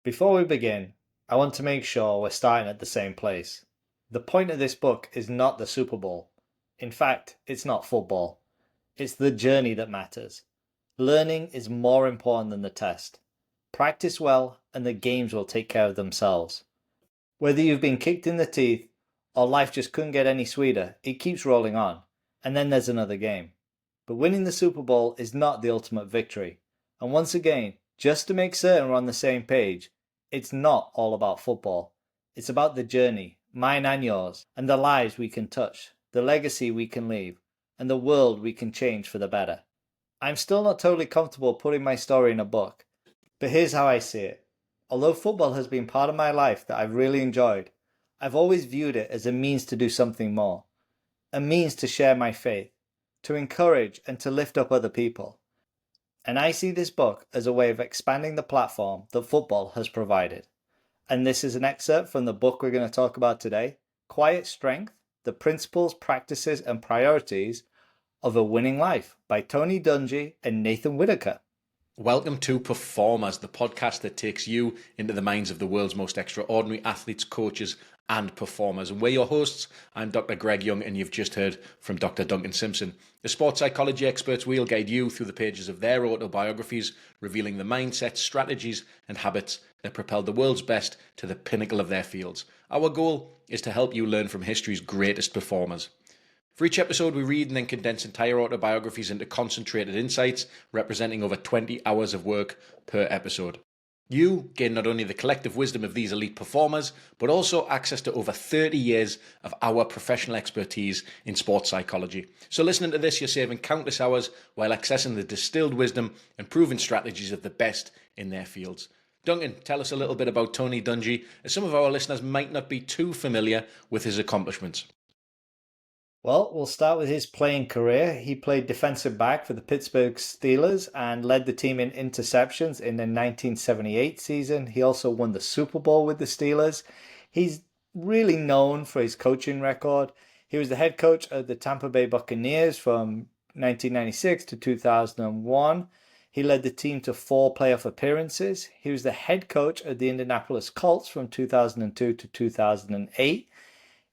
Before we begin, I want to make sure we're starting at the same place. The point of this book is not the Super Bowl. In fact, it's not football. It's the journey that matters. Learning is more important than the test. Practice well, and the games will take care of themselves. Whether you've been kicked in the teeth or life just couldn't get any sweeter, it keeps rolling on, and then there's another game. But winning the Super Bowl is not the ultimate victory. And once again, just to make certain we're on the same page, it's not all about football. It's about the journey, mine and yours, and the lives we can touch, the legacy we can leave, and the world we can change for the better. I'm still not totally comfortable putting my story in a book, but here's how I see it. Although football has been part of my life that I've really enjoyed, I've always viewed it as a means to do something more, a means to share my faith, to encourage and to lift up other people. And I see this book as a way of expanding the platform that football has provided. And this is an excerpt from the book we're going to talk about today, Quiet Strength, The Principles, Practices and Priorities of a Winning Life by Tony Dungy and Nathan Whitaker. Welcome to Performers, the podcast that takes you into the minds of the world's most extraordinary athletes, coaches, and performers. And we're your hosts. I'm Dr. Greg Young, and you've just heard from Dr. Duncan Simpson. The sports psychology experts will guide you through the pages of their autobiographies, revealing the mindsets, strategies, and habits that propelled the world's best to the pinnacle of their fields. Our goal is to help you learn from history's greatest performers. For each episode, we read and then condense entire autobiographies into concentrated insights, representing over 20 hours of work per episode. You gain not only the collective wisdom of these elite performers, but also access to over 30 years of our professional expertise in sports psychology. So listening to this, you're saving countless hours while accessing the distilled wisdom and proven strategies of the best in their fields. Duncan, tell us a little bit about Tony Dungy, as some of our listeners might not be too familiar with his accomplishments. Well, we'll start with his playing career. He played defensive back for the Pittsburgh Steelers and led the team in interceptions in the 1978 season. He also won the Super Bowl with the Steelers. He's really known for his coaching record. He was the head coach of the Tampa Bay Buccaneers from 1996 to 2001. He led the team to 4 playoff appearances. He was the head coach of the Indianapolis Colts from 2002 to 2008.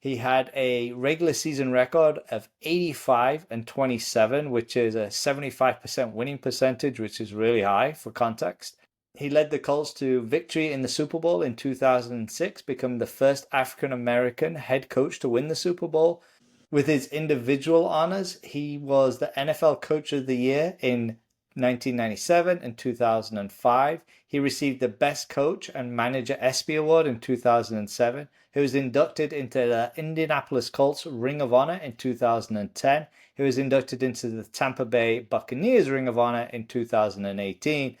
He had a regular season record of 85-27, which is a 75% winning percentage, which is really high for context. He led the Colts to victory in the Super Bowl in 2006, becoming the first African-American head coach to win the Super Bowl. With his individual honors, he was the NFL Coach of the Year in 1997 and 2005. He received the Best Coach and Manager ESPY Award in 2007. He was inducted into the Indianapolis Colts Ring of Honor in 2010. He was inducted into the Tampa Bay Buccaneers Ring of Honor in 2018.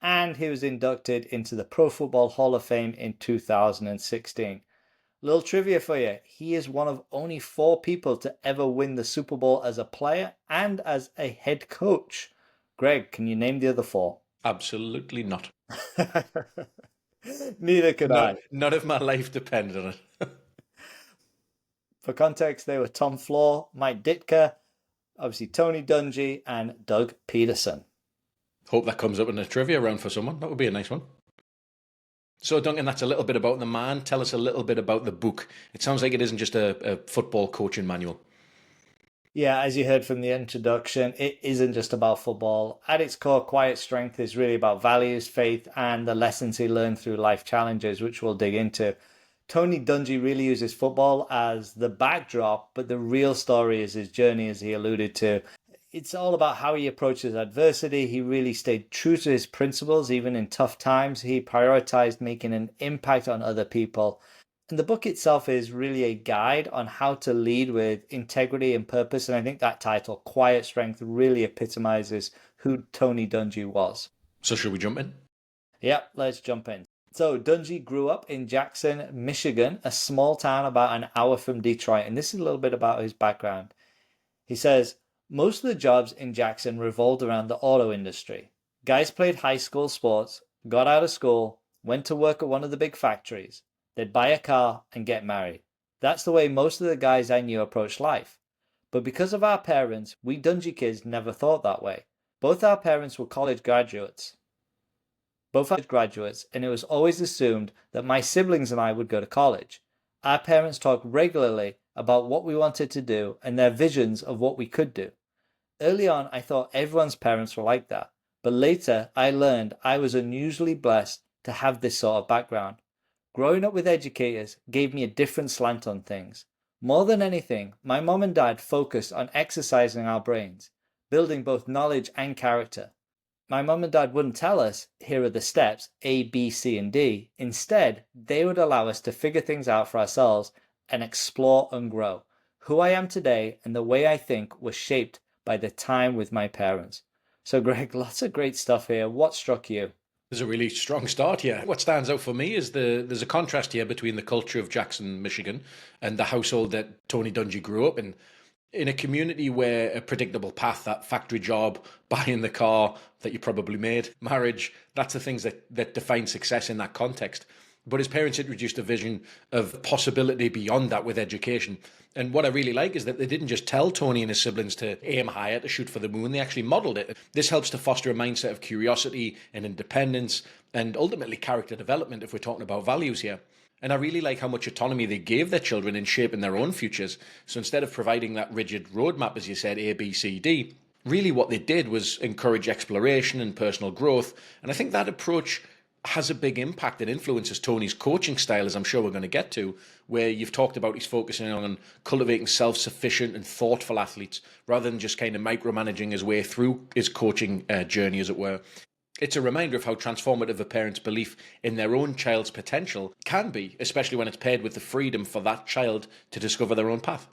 And he was inducted into the Pro Football Hall of Fame in 2016. Little trivia for you. He is one of only 4 people to ever win the Super Bowl as a player and as a head coach. Greg, can you name the other 4? Absolutely not. Neither could I. Not if my life depended on it. For context, they were Tom Floor, Mike Ditka, obviously Tony Dungy, and Doug Peterson. Hope that comes up in a trivia round for someone. That would be a nice one. So, Duncan, that's a little bit about the man. Tell us a little bit about the book. It sounds like it isn't just a football coaching manual. Yeah, as you heard from the introduction, it isn't just about football. At its core, Quiet Strength is really about values, faith, and the lessons he learned through life challenges, which we'll dig into. Tony Dungy really uses football as the backdrop, but the real story is his journey, as he alluded to. It's all about how he approaches adversity. He really stayed true to his principles, even in tough times. He prioritized making an impact on other people. And the book itself is really a guide on how to lead with integrity and purpose. And I think that title, Quiet Strength, really epitomizes who Tony Dungy was. So should we jump in? Yep, let's jump in. So Dungy grew up in Jackson, Michigan, a small town about an hour from Detroit. And this is a little bit about his background. He says, most of the jobs in Jackson revolved around the auto industry. Guys played high school sports, got out of school, went to work at one of the big factories. They'd buy a car and get married. That's the way most of the guys I knew approached life. But because of our parents, we Dungy kids never thought that way. Both our parents were college graduates. Both are graduates, and it was always assumed that my siblings and I would go to college. Our parents talked regularly about what we wanted to do and their visions of what we could do. Early on, I thought everyone's parents were like that, but later I learned I was unusually blessed to have this sort of background. Growing up with educators gave me a different slant on things. More than anything, my mom and dad focused on exercising our brains, building both knowledge and character. My mum and dad wouldn't tell us, here are the steps, A, B, C, and D. Instead, they would allow us to figure things out for ourselves and explore and grow. Who I am today and the way I think was shaped by the time with my parents. So, Greg, lots of great stuff here. What struck you? There's a really strong start here. What stands out for me is there's a contrast here between the culture of Jackson, Michigan, and the household that Tony Dungy grew up in a community where a predictable path, that factory job, buying the car that you probably made, marriage, that's the things that define success in that context. But his parents introduced a vision of possibility beyond that with education. And what I really like is that they didn't just tell Tony and his siblings to aim higher, to shoot for the moon. They actually modeled it. This helps to foster a mindset of curiosity and independence and ultimately character development if we're talking about values here. And I really like how much autonomy they gave their children in shaping their own futures. So instead of providing that rigid roadmap, as you said, A, B, C, D, really what they did was encourage exploration and personal growth. And I think that approach has a big impact and influences Tony's coaching style, as I'm sure we're going to get to, where you've talked about he's focusing on cultivating self-sufficient and thoughtful athletes rather than just kind of micromanaging his way through his coaching journey, as it were. It's a reminder of how transformative a parent's belief in their own child's potential can be, especially when it's paired with the freedom for that child to discover their own path.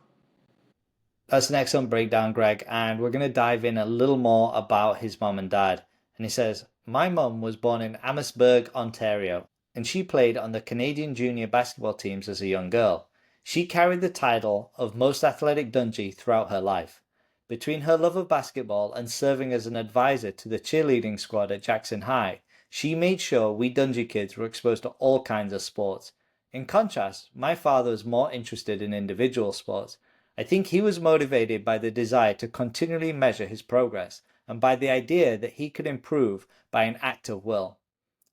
That's an excellent breakdown, Greg, and we're going to dive in a little more about his mum and dad. And he says, my mum was born in Amherstburg, Ontario, and she played on the Canadian junior basketball teams as a young girl. She carried the title of Most Athletic Dungey throughout her life. Between her love of basketball and serving as an advisor to the cheerleading squad at Jackson High, she made sure we Dungey kids were exposed to all kinds of sports. In contrast, my father was more interested in individual sports. I think he was motivated by the desire to continually measure his progress and by the idea that he could improve by an act of will.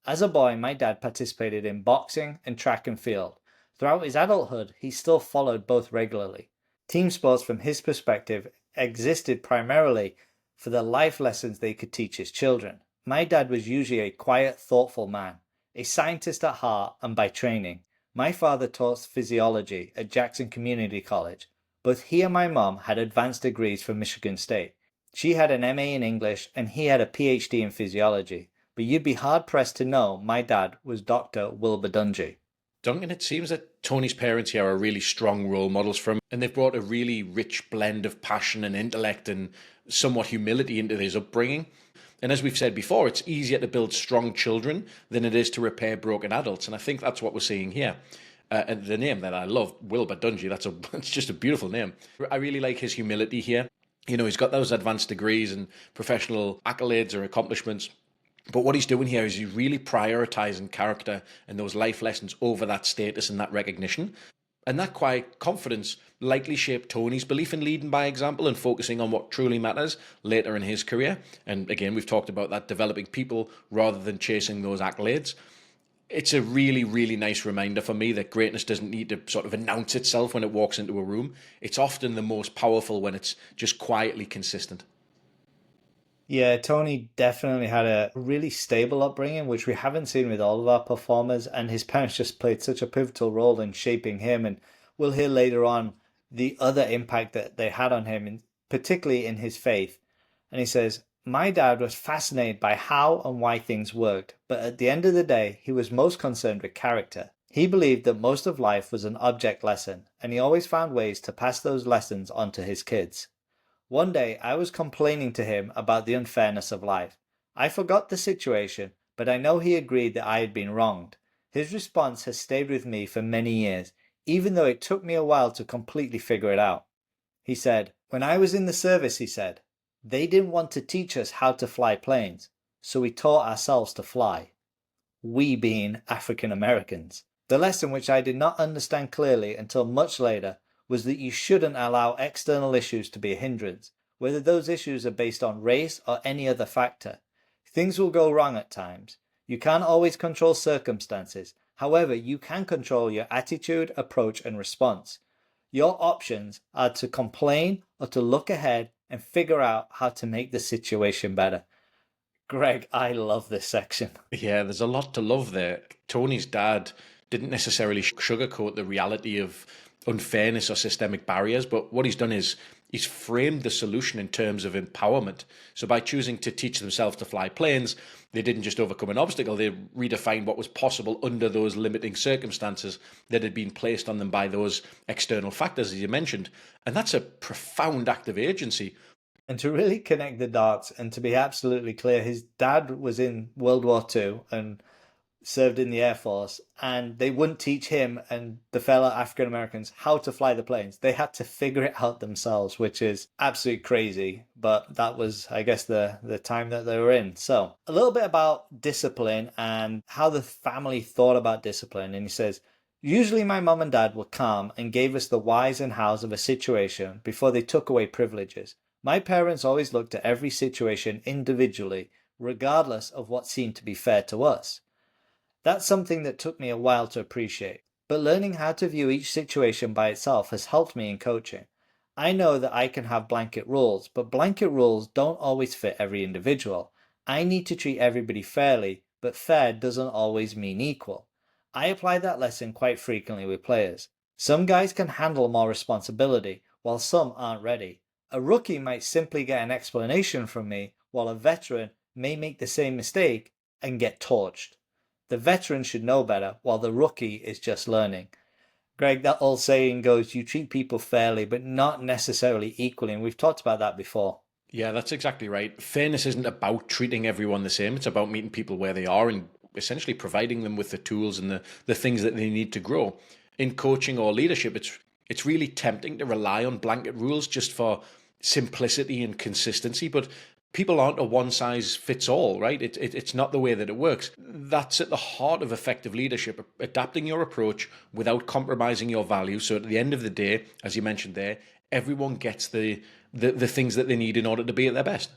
As a boy, my dad participated in boxing and track and field. Throughout his adulthood, he still followed both regularly. Team sports, from his perspective, existed primarily for the life lessons they could teach his children. My dad was usually a quiet, thoughtful man, a scientist at heart and by training. My father taught physiology at Jackson Community College. Both he and my mom had advanced degrees from Michigan State. She had an MA in English and he had a PhD in physiology. But you'd be hard-pressed to know my dad was Dr. Wilbur Dungey. Duncan, it seems that Tony's parents here are really strong role models for him, and they've brought a really rich blend of passion and intellect and somewhat humility into his upbringing. And as we've said before, it's easier to build strong children than it is to repair broken adults. And I think that's what we're seeing here. And the name that I love, Wilbur Dungey, it's just a beautiful name. I really like his humility here. You know, he's got those advanced degrees and professional accolades or accomplishments. But what he's doing here is he's really prioritizing character and those life lessons over that status and that recognition. And that quiet confidence likely shaped Tony's belief in leading by example and focusing on what truly matters later in his career. And again, we've talked about that, developing people rather than chasing those accolades. It's a really, really nice reminder for me that greatness doesn't need to sort of announce itself when it walks into a room. It's often the most powerful when it's just quietly consistent. Yeah, Tony definitely had a really stable upbringing, which we haven't seen with all of our performers, and his parents just played such a pivotal role in shaping him. And we'll hear later on the other impact that they had on him, and particularly in his faith. And he says, my dad was fascinated by how and why things worked, but at the end of the day, he was most concerned with character. He believed that most of life was an object lesson, and he always found ways to pass those lessons on to his kids. One day, I was complaining to him about the unfairness of life. I forgot the situation, but I know he agreed that I had been wronged. His response has stayed with me for many years, even though it took me a while to completely figure it out. He said, when I was in the service, he said, they didn't want to teach us how to fly planes, so we taught ourselves to fly. We being African Americans. The lesson which I did not understand clearly until much later was that you shouldn't allow external issues to be a hindrance, whether those issues are based on race or any other factor. Things will go wrong at times. You can't always control circumstances. However, you can control your attitude, approach, and response. Your options are to complain or to look ahead and figure out how to make the situation better. Greg, I love this section. Yeah, there's a lot to love there. Tony's dad didn't necessarily sugarcoat the reality of unfairness or systemic barriers, but what he's done is he's framed the solution in terms of empowerment. So by choosing to teach themselves to fly planes, they didn't just overcome an obstacle, they redefined what was possible under those limiting circumstances that had been placed on them by those external factors, as you mentioned. And that's a profound act of agency. And to really connect the dots and to be absolutely clear, his dad was in World War II and served in the Air Force, and they wouldn't teach him and the fellow African Americans how to fly the planes. They had to figure it out themselves, which is absolutely crazy. But that was, I guess, the time that they were in. So a little bit about discipline and how the family thought about discipline. And he says, usually my mom and dad were calm and gave us the whys and hows of a situation before they took away privileges. My parents always looked at every situation individually, regardless of what seemed to be fair to us. That's something that took me a while to appreciate, but learning how to view each situation by itself has helped me in coaching. I know that I can have blanket rules, but blanket rules don't always fit every individual. I need to treat everybody fairly, but fair doesn't always mean equal. I apply that lesson quite frequently with players. Some guys can handle more responsibility, while some aren't ready. A rookie might simply get an explanation from me, while a veteran may make the same mistake and get torched. The veteran should know better, while the rookie is just learning. Greg, that old saying goes, you treat people fairly, but not necessarily equally, and we've talked about that before. Yeah, that's exactly right. Fairness isn't about treating everyone the same. It's about meeting people where they are and essentially providing them with the tools and the things that they need to grow. In coaching or leadership, it's really tempting to rely on blanket rules just for simplicity and consistency, but people aren't a one size fits all, right? It's not the way that it works. That's at the heart of effective leadership, adapting your approach without compromising your values. So at the end of the day, as you mentioned there, everyone gets the things that they need in order to be at their best.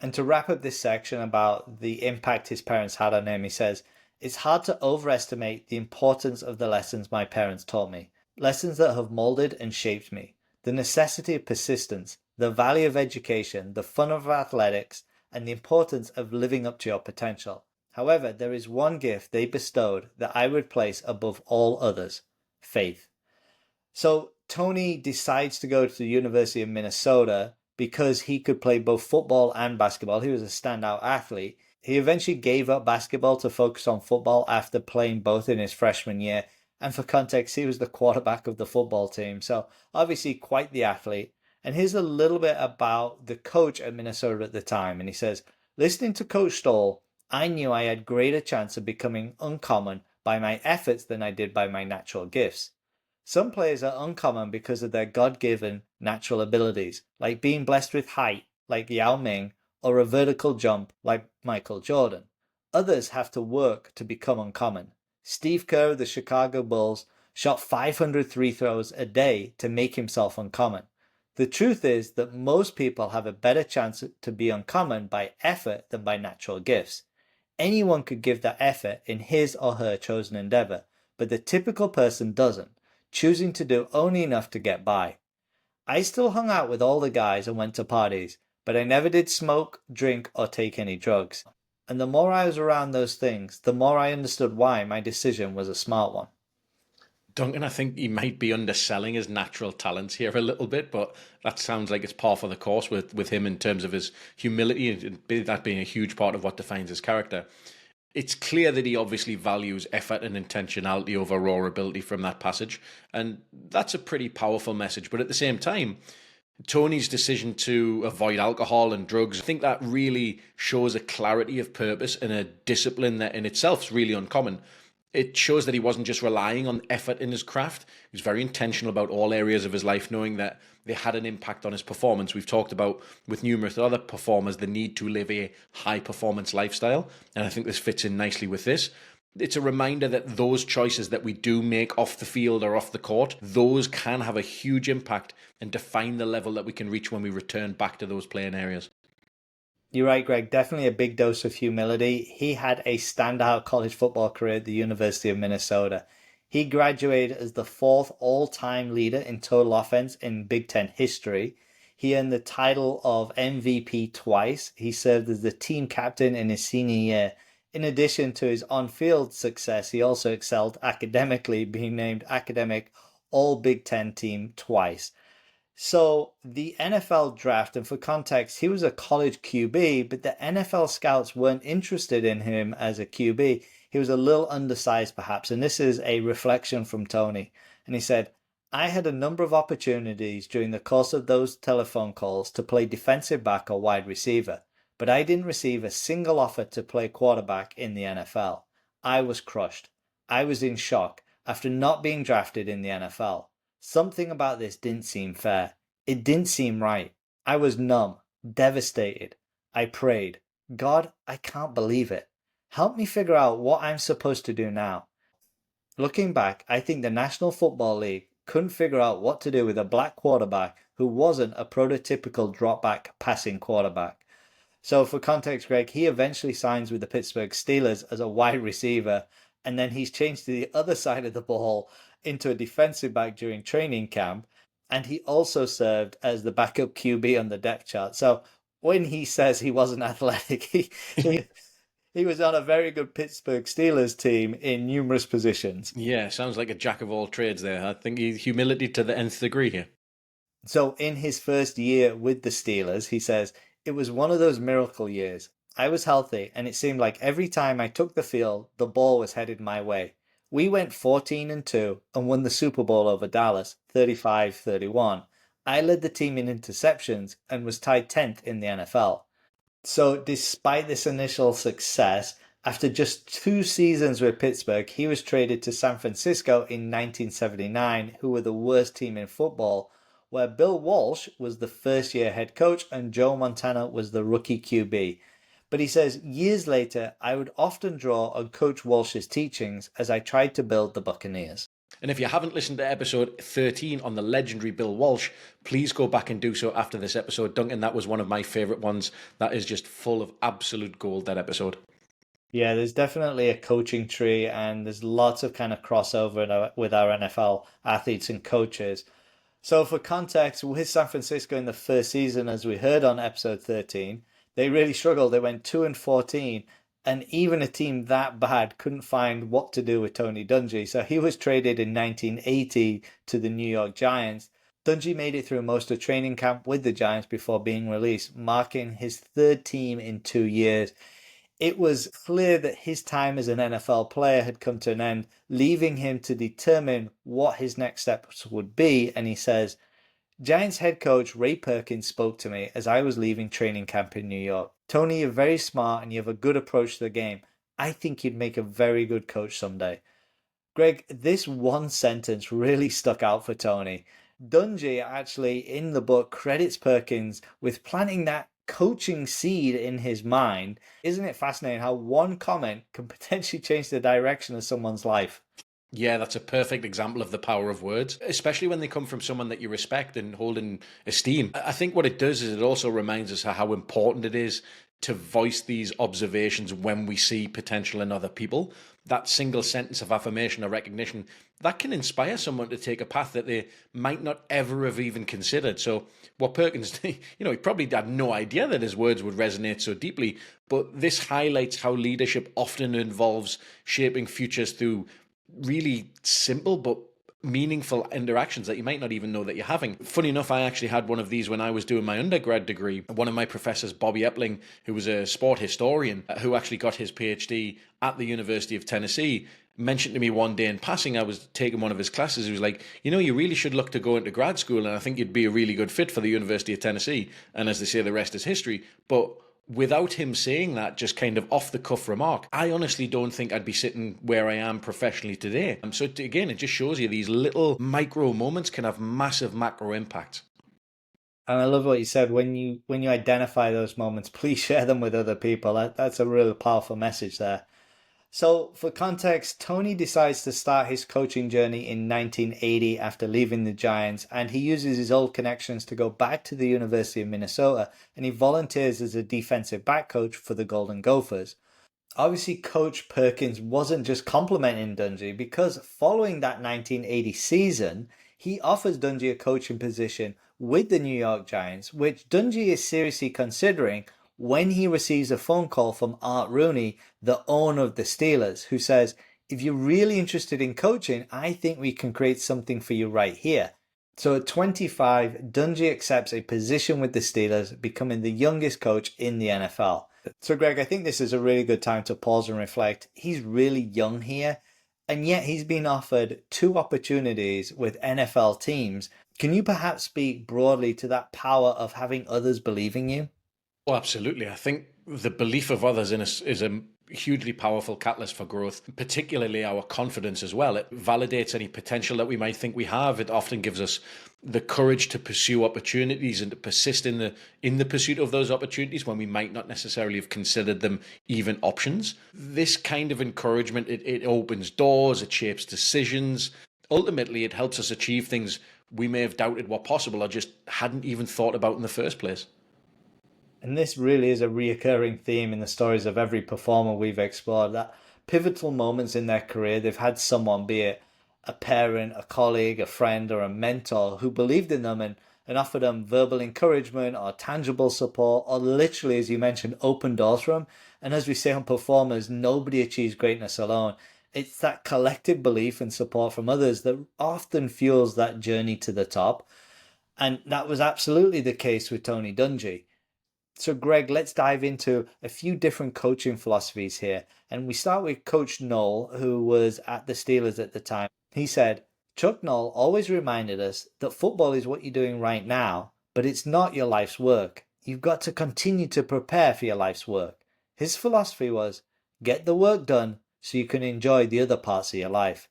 And to wrap up this section about the impact his parents had on him, he says, it's hard to overestimate the importance of the lessons my parents taught me, lessons that have molded and shaped me. The necessity of persistence, the value of education, the fun of athletics, and the importance of living up to your potential. However, there is one gift they bestowed that I would place above all others: faith. So Tony decides to go to the University of Minnesota because he could play both football and basketball. He was a standout athlete. He eventually gave up basketball to focus on football after playing both in his freshman year. And for context, he was the quarterback of the football team. So obviously quite the athlete. And here's a little bit about the coach at Minnesota at the time. And he says, listening to Coach Stoll, I knew I had greater chance of becoming uncommon by my efforts than I did by my natural gifts. Some players are uncommon because of their God-given natural abilities, like being blessed with height, like Yao Ming, or a vertical jump, like Michael Jordan. Others have to work to become uncommon. Steve Kerr of the Chicago Bulls shot 500 free throws a day to make himself uncommon. The truth is that most people have a better chance to be uncommon by effort than by natural gifts. Anyone could give that effort in his or her chosen endeavor, but the typical person doesn't, choosing to do only enough to get by. I still hung out with all the guys and went to parties, but I never did smoke, drink, or take any drugs. And the more I was around those things, the more I understood why my decision was a smart one. Duncan, I think he might be underselling his natural talents here a little bit, but that sounds like it's par for the course with him in terms of his humility and that being a huge part of what defines his character. It's clear that he obviously values effort and intentionality over raw ability from that passage, and that's a pretty powerful message. But at the same time, Tony's decision to avoid alcohol and drugs, I think that really shows a clarity of purpose and a discipline that in itself is really uncommon. It shows that he wasn't just relying on effort in his craft. He was very intentional about all areas of his life, knowing that they had an impact on his performance. We've talked about with numerous other performers the need to live a high performance lifestyle, and I think this fits in nicely with this. It's a reminder that those choices that we do make off the field or off the court, those can have a huge impact and define the level that we can reach when we return back to those playing areas. You're right, Greg. Definitely a big dose of humility. He had a standout college football career at the University of Minnesota. He graduated as the fourth all-time leader in total offense in Big Ten history. He earned the title of MVP twice. He served as the team captain in his senior year. In addition to his on-field success, he also excelled academically, being named academic All Big Ten team twice. So the NFL draft, and for context, he was a college QB, but the NFL scouts weren't interested in him as a QB. He was a little undersized, perhaps. And this is a reflection from Tony. And he said, I had a number of opportunities during the course of those telephone calls to play defensive back or wide receiver, but I didn't receive a single offer to play quarterback in the NFL. I was crushed. I was in shock after not being drafted in the NFL. Something about this didn't seem fair. It didn't seem right. I was numb, devastated. I prayed, God, I can't believe it. Help me figure out what I'm supposed to do now. Looking back, I think the National Football League couldn't figure out what to do with a black quarterback who wasn't a prototypical drop-back passing quarterback. So for context, Greg, he eventually signs with the Pittsburgh Steelers as a wide receiver, and then he's changed to the other side of the ball into a defensive back during training camp. And he also served as the backup QB on the depth chart. So when he says he wasn't athletic, he, he was on a very good Pittsburgh Steelers team in numerous positions. Yeah, sounds like a jack of all trades there. I think he's humility to the nth degree here. So in his first year with the Steelers, he says, it was one of those miracle years. I was healthy, and it seemed like every time I took the field, the ball was headed my way. We went 14-2 and won the Super Bowl over Dallas, 35-31. I led the team in interceptions and was tied 10th in the NFL. So, despite this initial success, after just 2 seasons with Pittsburgh, he was traded to San Francisco in 1979, who were the worst team in football, where Bill Walsh was the first year head coach and Joe Montana was the rookie QB. But he says, years later, I would often draw on Coach Walsh's teachings as I tried to build the Buccaneers. And if you haven't listened to episode 13 on the legendary Bill Walsh, please go back and do so after this episode. Duncan, that was one of my favourite ones. That is just full of absolute gold, that episode. Yeah, there's definitely a coaching tree, and there's lots of kind of crossover with our NFL athletes and coaches. So, for context, with San Francisco in the first season, as we heard on episode 13, they really struggled. They went 2-14, and even a team that bad couldn't find what to do with Tony Dungy. So, he was traded in 1980 to the New York Giants. Dungy made it through most of training camp with the Giants before being released, marking his third team in 2 years. It was clear that his time as an NFL player had come to an end, leaving him to determine what his next steps would be. And he says, Giants head coach Ray Perkins spoke to me as I was leaving training camp in New York. Tony, you're very smart and you have a good approach to the game. I think you'd make a very good coach someday. Greg, this one sentence really stuck out for Tony. Dungy actually in the book credits Perkins with planting that coaching seed in his mind. Isn't it fascinating how one comment can potentially change the direction of someone's life? Yeah, that's a perfect example of the power of words, especially when they come from someone that you respect and hold in esteem. I think what it does is it also reminds us how important it is to voice these observations when we see potential in other people. That single sentence of affirmation or recognition, that can inspire someone to take a path that they might not ever have even considered. So what Perkins, he probably had no idea that his words would resonate so deeply, but this highlights how leadership often involves shaping futures through really simple but meaningful interactions that you might not even know that you're having. Funny enough, I actually had one of these when I was doing my undergrad degree. One of my professors, Bobby Epling, who was a sport historian, who actually got his PhD at the University of Tennessee, mentioned to me one day in passing, I was taking one of his classes. He was like, you really should look to go into grad school, and I think you'd be a really good fit for the University of Tennessee. And as they say, the rest is history. But without him saying that, just kind of off the cuff remark, I honestly don't think I'd be sitting where I am professionally today. So again, it just shows you these little micro moments can have massive macro impact. And I love what you said. When you identify those moments, please share them with other people. That's a really powerful message there. So, for context, Tony decides to start his coaching journey in 1980 after leaving the Giants, and he uses his old connections to go back to the University of Minnesota and he volunteers as a defensive back coach for the Golden Gophers. Obviously, Coach Perkins wasn't just complimenting Dungy because following that 1980 season, he offers Dungy a coaching position with the New York Giants, which Dungy is seriously considering when he receives a phone call from Art Rooney, the owner of the Steelers, who says, "If you're really interested in coaching, I think we can create something for you right here." So at 25, Dungy accepts a position with the Steelers, becoming the youngest coach in the NFL. So, Greg, I think this is a really good time to pause and reflect. He's really young here, and yet he's been offered two opportunities with NFL teams. Can you perhaps speak broadly to that power of having others believing you? Well, absolutely. I think the belief of others in us is a hugely powerful catalyst for growth, particularly our confidence as well. It validates any potential that we might think we have. It often gives us the courage to pursue opportunities and to persist in the pursuit of those opportunities when we might not necessarily have considered them even options. This kind of encouragement, it opens doors, it shapes decisions. Ultimately, it helps us achieve things we may have doubted were possible or just hadn't even thought about in the first place. And this really is a reoccurring theme in the stories of every performer we've explored. That pivotal moments in their career, they've had someone, be it a parent, a colleague, a friend, or a mentor, who believed in them and offered them verbal encouragement or tangible support, or literally, as you mentioned, open doors for them. And as we say on performers, nobody achieves greatness alone. It's that collective belief and support from others that often fuels that journey to the top. And that was absolutely the case with Tony Dungy. So, Greg, let's dive into a few different coaching philosophies here. And we start with Coach Knoll, who was at the Steelers at the time. He said, Chuck Knoll always reminded us that football is what you're doing right now, but it's not your life's work. You've got to continue to prepare for your life's work. His philosophy was get the work done so you can enjoy the other parts of your life.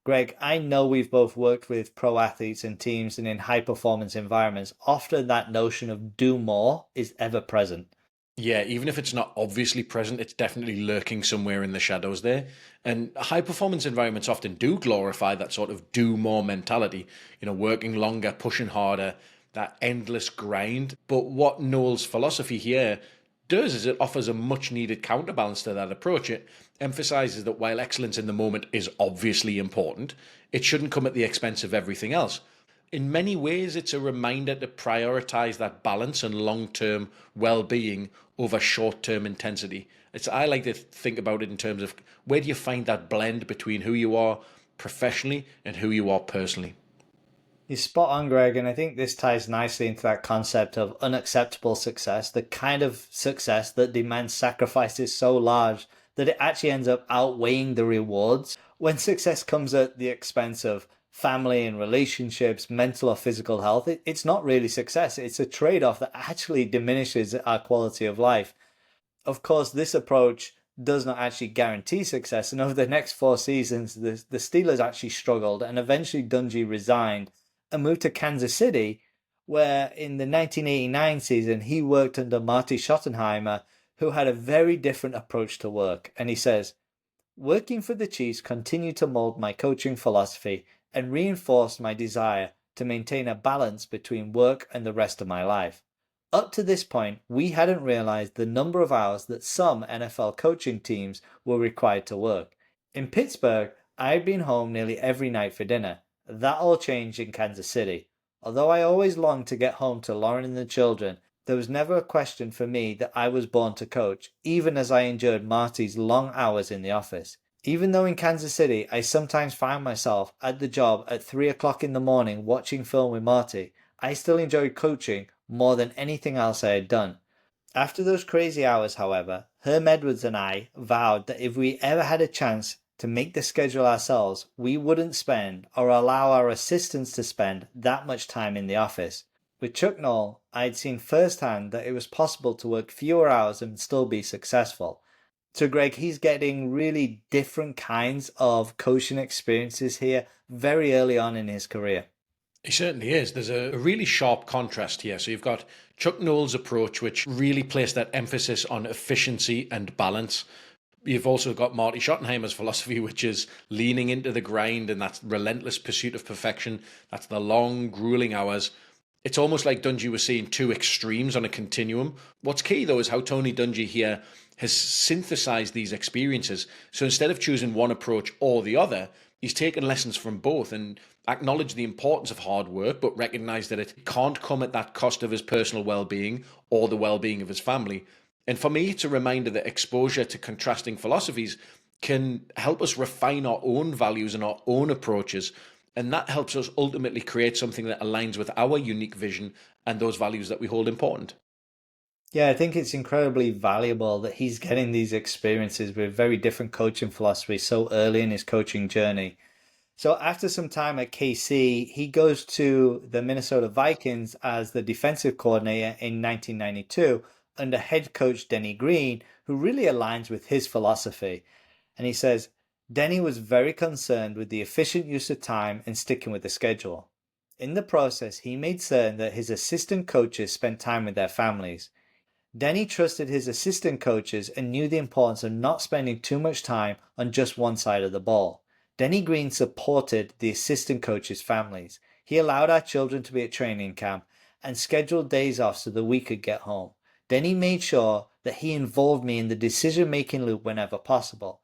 Greg, I know we've both worked with pro athletes and teams and in high performance environments. Often that notion of do more is ever present. Yeah, even if it's not obviously present, it's definitely lurking somewhere in the shadows there. And high performance environments often do glorify that sort of do more mentality, working longer, pushing harder, that endless grind. But what Noel's philosophy here does is it offers a much needed counterbalance to that approach. It emphasizes that while excellence in the moment is obviously important, it shouldn't come at the expense of everything else. In many ways, it's a reminder to prioritize that balance and long term well being over short term intensity. I like to think about it in terms of where do you find that blend between who you are professionally and who you are personally. You're spot on, Greg, and I think this ties nicely into that concept of unacceptable success, the kind of success that demands sacrifices so large that it actually ends up outweighing the rewards. When success comes at the expense of family and relationships, mental or physical health, it's not really success. It's a trade off that actually diminishes our quality of life. Of course, this approach does not actually guarantee success. And over the next four seasons, the Steelers actually struggled, and eventually Dungy resigned and moved to Kansas City, where in the 1989 season he worked under Marty Schottenheimer, who had a very different approach to work. And he says, working for the Chiefs continued to mold my coaching philosophy and reinforced my desire to maintain a balance between work and the rest of my life. Up to this point, we hadn't realized the number of hours that some NFL coaching teams were required to work. In Pittsburgh, I had been home nearly every night for dinner. That all changed in Kansas City. Although I always longed to get home to Lauren and the children, there was never a question for me that I was born to coach, even as I endured Marty's long hours in the office. Even though in Kansas City I sometimes found myself at the job at 3 o'clock in the morning watching film with Marty, I still enjoyed coaching more than anything else I had done. After those crazy hours, however, Herm Edwards and I vowed that if we ever had a chance to make the schedule ourselves, we wouldn't spend or allow our assistants to spend that much time in the office. With Chuck Noll, I had seen firsthand that it was possible to work fewer hours and still be successful. So, Greg, he's getting really different kinds of coaching experiences here very early on in his career. He certainly is. There's a really sharp contrast here. So you've got Chuck Noll's approach, which really placed that emphasis on efficiency and balance. You've also got Marty Schottenheimer's philosophy, which is leaning into the grind and that relentless pursuit of perfection. That's the long, grueling hours. It's almost like Dungy was seeing two extremes on a continuum. What's key, though, is how Tony Dungy here has synthesized these experiences. So instead of choosing one approach or the other, he's taken lessons from both and acknowledged the importance of hard work, but recognized that it can't come at that cost of his personal well-being or the well-being of his family. And for me, it's a reminder that exposure to contrasting philosophies can help us refine our own values and our own approaches. And that helps us ultimately create something that aligns with our unique vision and those values that we hold important. Yeah, I think it's incredibly valuable that he's getting these experiences with very different coaching philosophies so early in his coaching journey. So after some time at KC, he goes to the Minnesota Vikings as the defensive coordinator in 1992 under head coach Denny Green, who really aligns with his philosophy. And he says, Denny was very concerned with the efficient use of time and sticking with the schedule. In the process, he made certain that his assistant coaches spent time with their families. Denny trusted his assistant coaches and knew the importance of not spending too much time on just one side of the ball. Denny Green supported the assistant coaches' families. He allowed our children to be at training camp and scheduled days off so that we could get home. Denny made sure that he involved me in the decision-making loop whenever possible.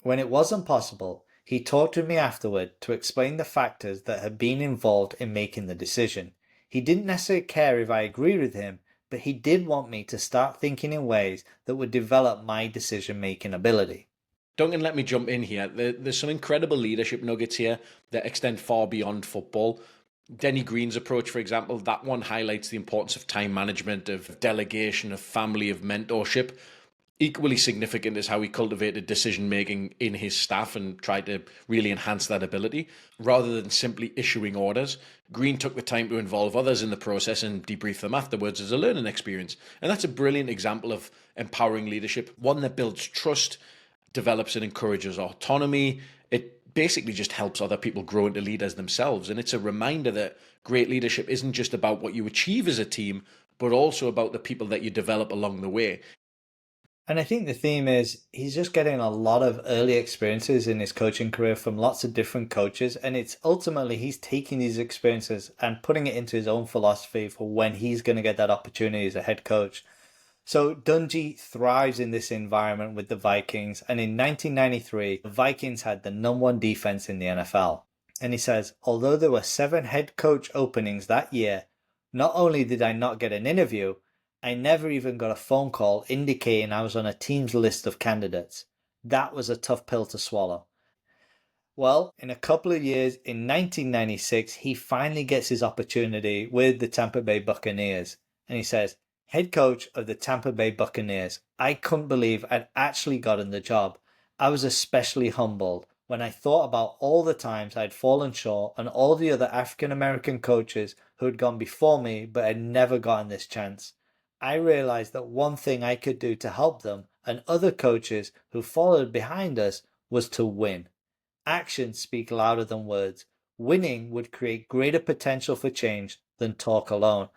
When it wasn't possible, he talked with me afterward to explain the factors that had been involved in making the decision. He didn't necessarily care if I agreed with him, but he did want me to start thinking in ways that would develop my decision-making ability. Duncan, let me jump in here. There's some incredible leadership nuggets here that extend far beyond football. Denny Green's approach, for example, that one highlights the importance of time management, of delegation, of family, of mentorship. Equally significant is how he cultivated decision making in his staff and tried to really enhance that ability. Rather than simply issuing orders, Green took the time to involve others in the process and debrief them afterwards as a learning experience. And that's a brilliant example of empowering leadership, one that builds trust, develops and encourages autonomy. It basically just helps other people grow into leaders themselves. And it's a reminder that great leadership isn't just about what you achieve as a team, but also about the people that you develop along the way. And I think the theme is he's just getting a lot of early experiences in his coaching career from lots of different coaches. And it's ultimately he's taking these experiences and putting it into his own philosophy for when he's going to get that opportunity as a head coach. So Dungy thrives in this environment with the Vikings. And in 1993, the Vikings had the number one defense in the NFL. And he says, although there were 7 head coach openings that year, not only did I not get an interview, I never even got a phone call indicating I was on a team's list of candidates. That was a tough pill to swallow. Well, in a couple of years, in 1996, he finally gets his opportunity with the Tampa Bay Buccaneers. And he says, head coach of the Tampa Bay Buccaneers. I couldn't believe I'd actually gotten the job. I was especially humbled when I thought about all the times I'd fallen short and all the other African American coaches who had gone before me but had never gotten this chance. I realized that one thing I could do to help them and other coaches who followed behind us was to win. Actions speak louder than words. Winning would create greater potential for change than talk alone.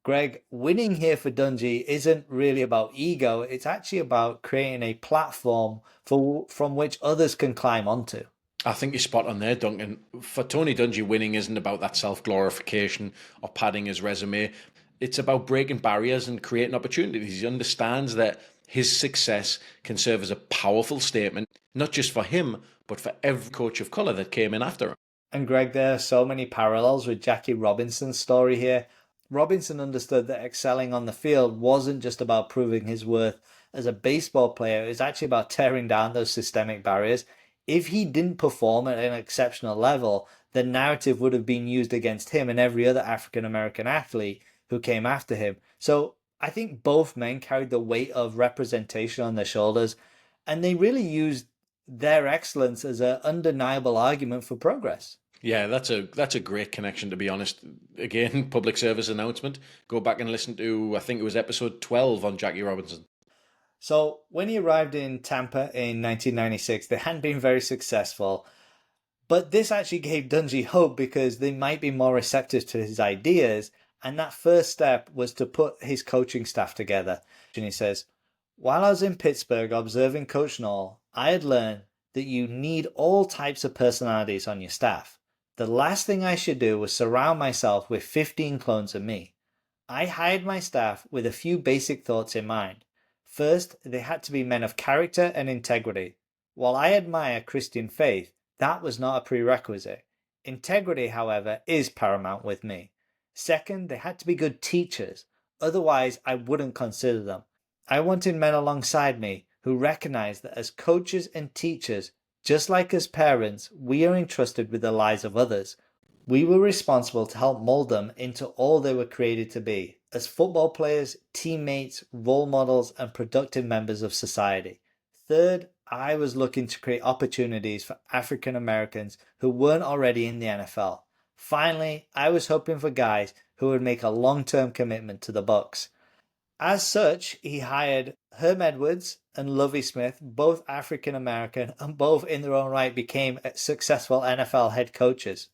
Greg, winning here for Dungy isn't really about ego. It's actually about creating a platform from which others can climb onto. I think you're spot on there, Duncan. For Tony Dungy, winning isn't about that self-glorification or padding his resume. It's about breaking barriers and creating opportunities. He understands that his success can serve as a powerful statement, not just for him, but for every coach of colour that came in after him. And Greg, there are so many parallels with Jackie Robinson's story here. Robinson understood that excelling on the field wasn't just about proving his worth as a baseball player. It was actually about tearing down those systemic barriers. If he didn't perform at an exceptional level, the narrative would have been used against him and every other African American athlete who came after him. So I think both men carried the weight of representation on their shoulders, and they really used their excellence as an undeniable argument for progress. Yeah, that's a great connection, to be honest. Again, public service announcement. Go back and listen to, I think it was episode 12 on Jackie Robinson. So when he arrived in Tampa in 1996, they hadn't been very successful. But this actually gave Dungy hope because they might be more receptive to his ideas. And that first step was to put his coaching staff together. And he says, While I was in Pittsburgh observing Coach Knoll, I had learned that you need all types of personalities on your staff. The last thing I should do was surround myself with 15 clones of me. I hired my staff with a few basic thoughts in mind. First, they had to be men of character and integrity. While I admire Christian faith, that was not a prerequisite. Integrity, however, is paramount with me. Second, they had to be good teachers. Otherwise, I wouldn't consider them. I wanted men alongside me who recognize that as coaches and teachers, just like as parents, we are entrusted with the lives of others. We were responsible to help mold them into all they were created to be, as football players, teammates, role models, and productive members of society. Third, I was looking to create opportunities for African Americans who weren't already in the NFL. Finally, I was hoping for guys who would make a long-term commitment to the Bucs. As such, he hired Herm Edwards and Lovie Smith, both African American, and both in their own right became successful NFL head coaches.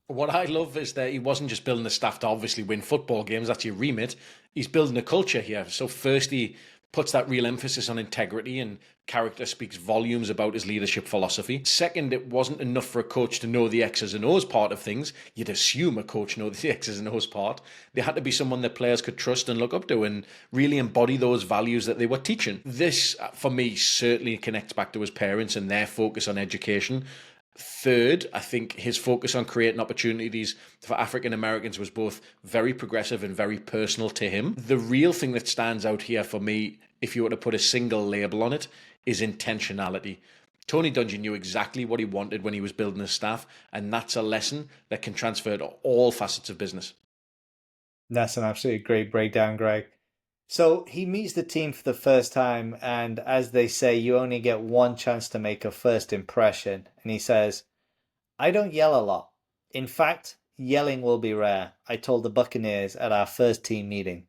What I love is that he wasn't just building the staff to obviously win football games, that's your remit. He's building a culture here. So first he puts that real emphasis on integrity, and character speaks volumes about his leadership philosophy. Second, it wasn't enough for a coach to know the X's and O's part of things. You'd assume a coach knows the X's and O's part. They had to be someone that players could trust and look up to and really embody those values that they were teaching. This, for me, certainly connects back to his parents and their focus on education. Third, I think his focus on creating opportunities for African Americans was both very progressive and very personal to him. The real thing that stands out here for me, if you were to put a single label on it, is intentionality. Tony Dungy knew exactly what he wanted when he was building his staff, and that's a lesson that can transfer to all facets of business. That's an absolutely great breakdown, Greg. So he meets the team for the first time, and as they say, you only get one chance to make a first impression. And he says, I don't yell a lot. In fact, yelling will be rare, I told the Buccaneers at our first team meeting.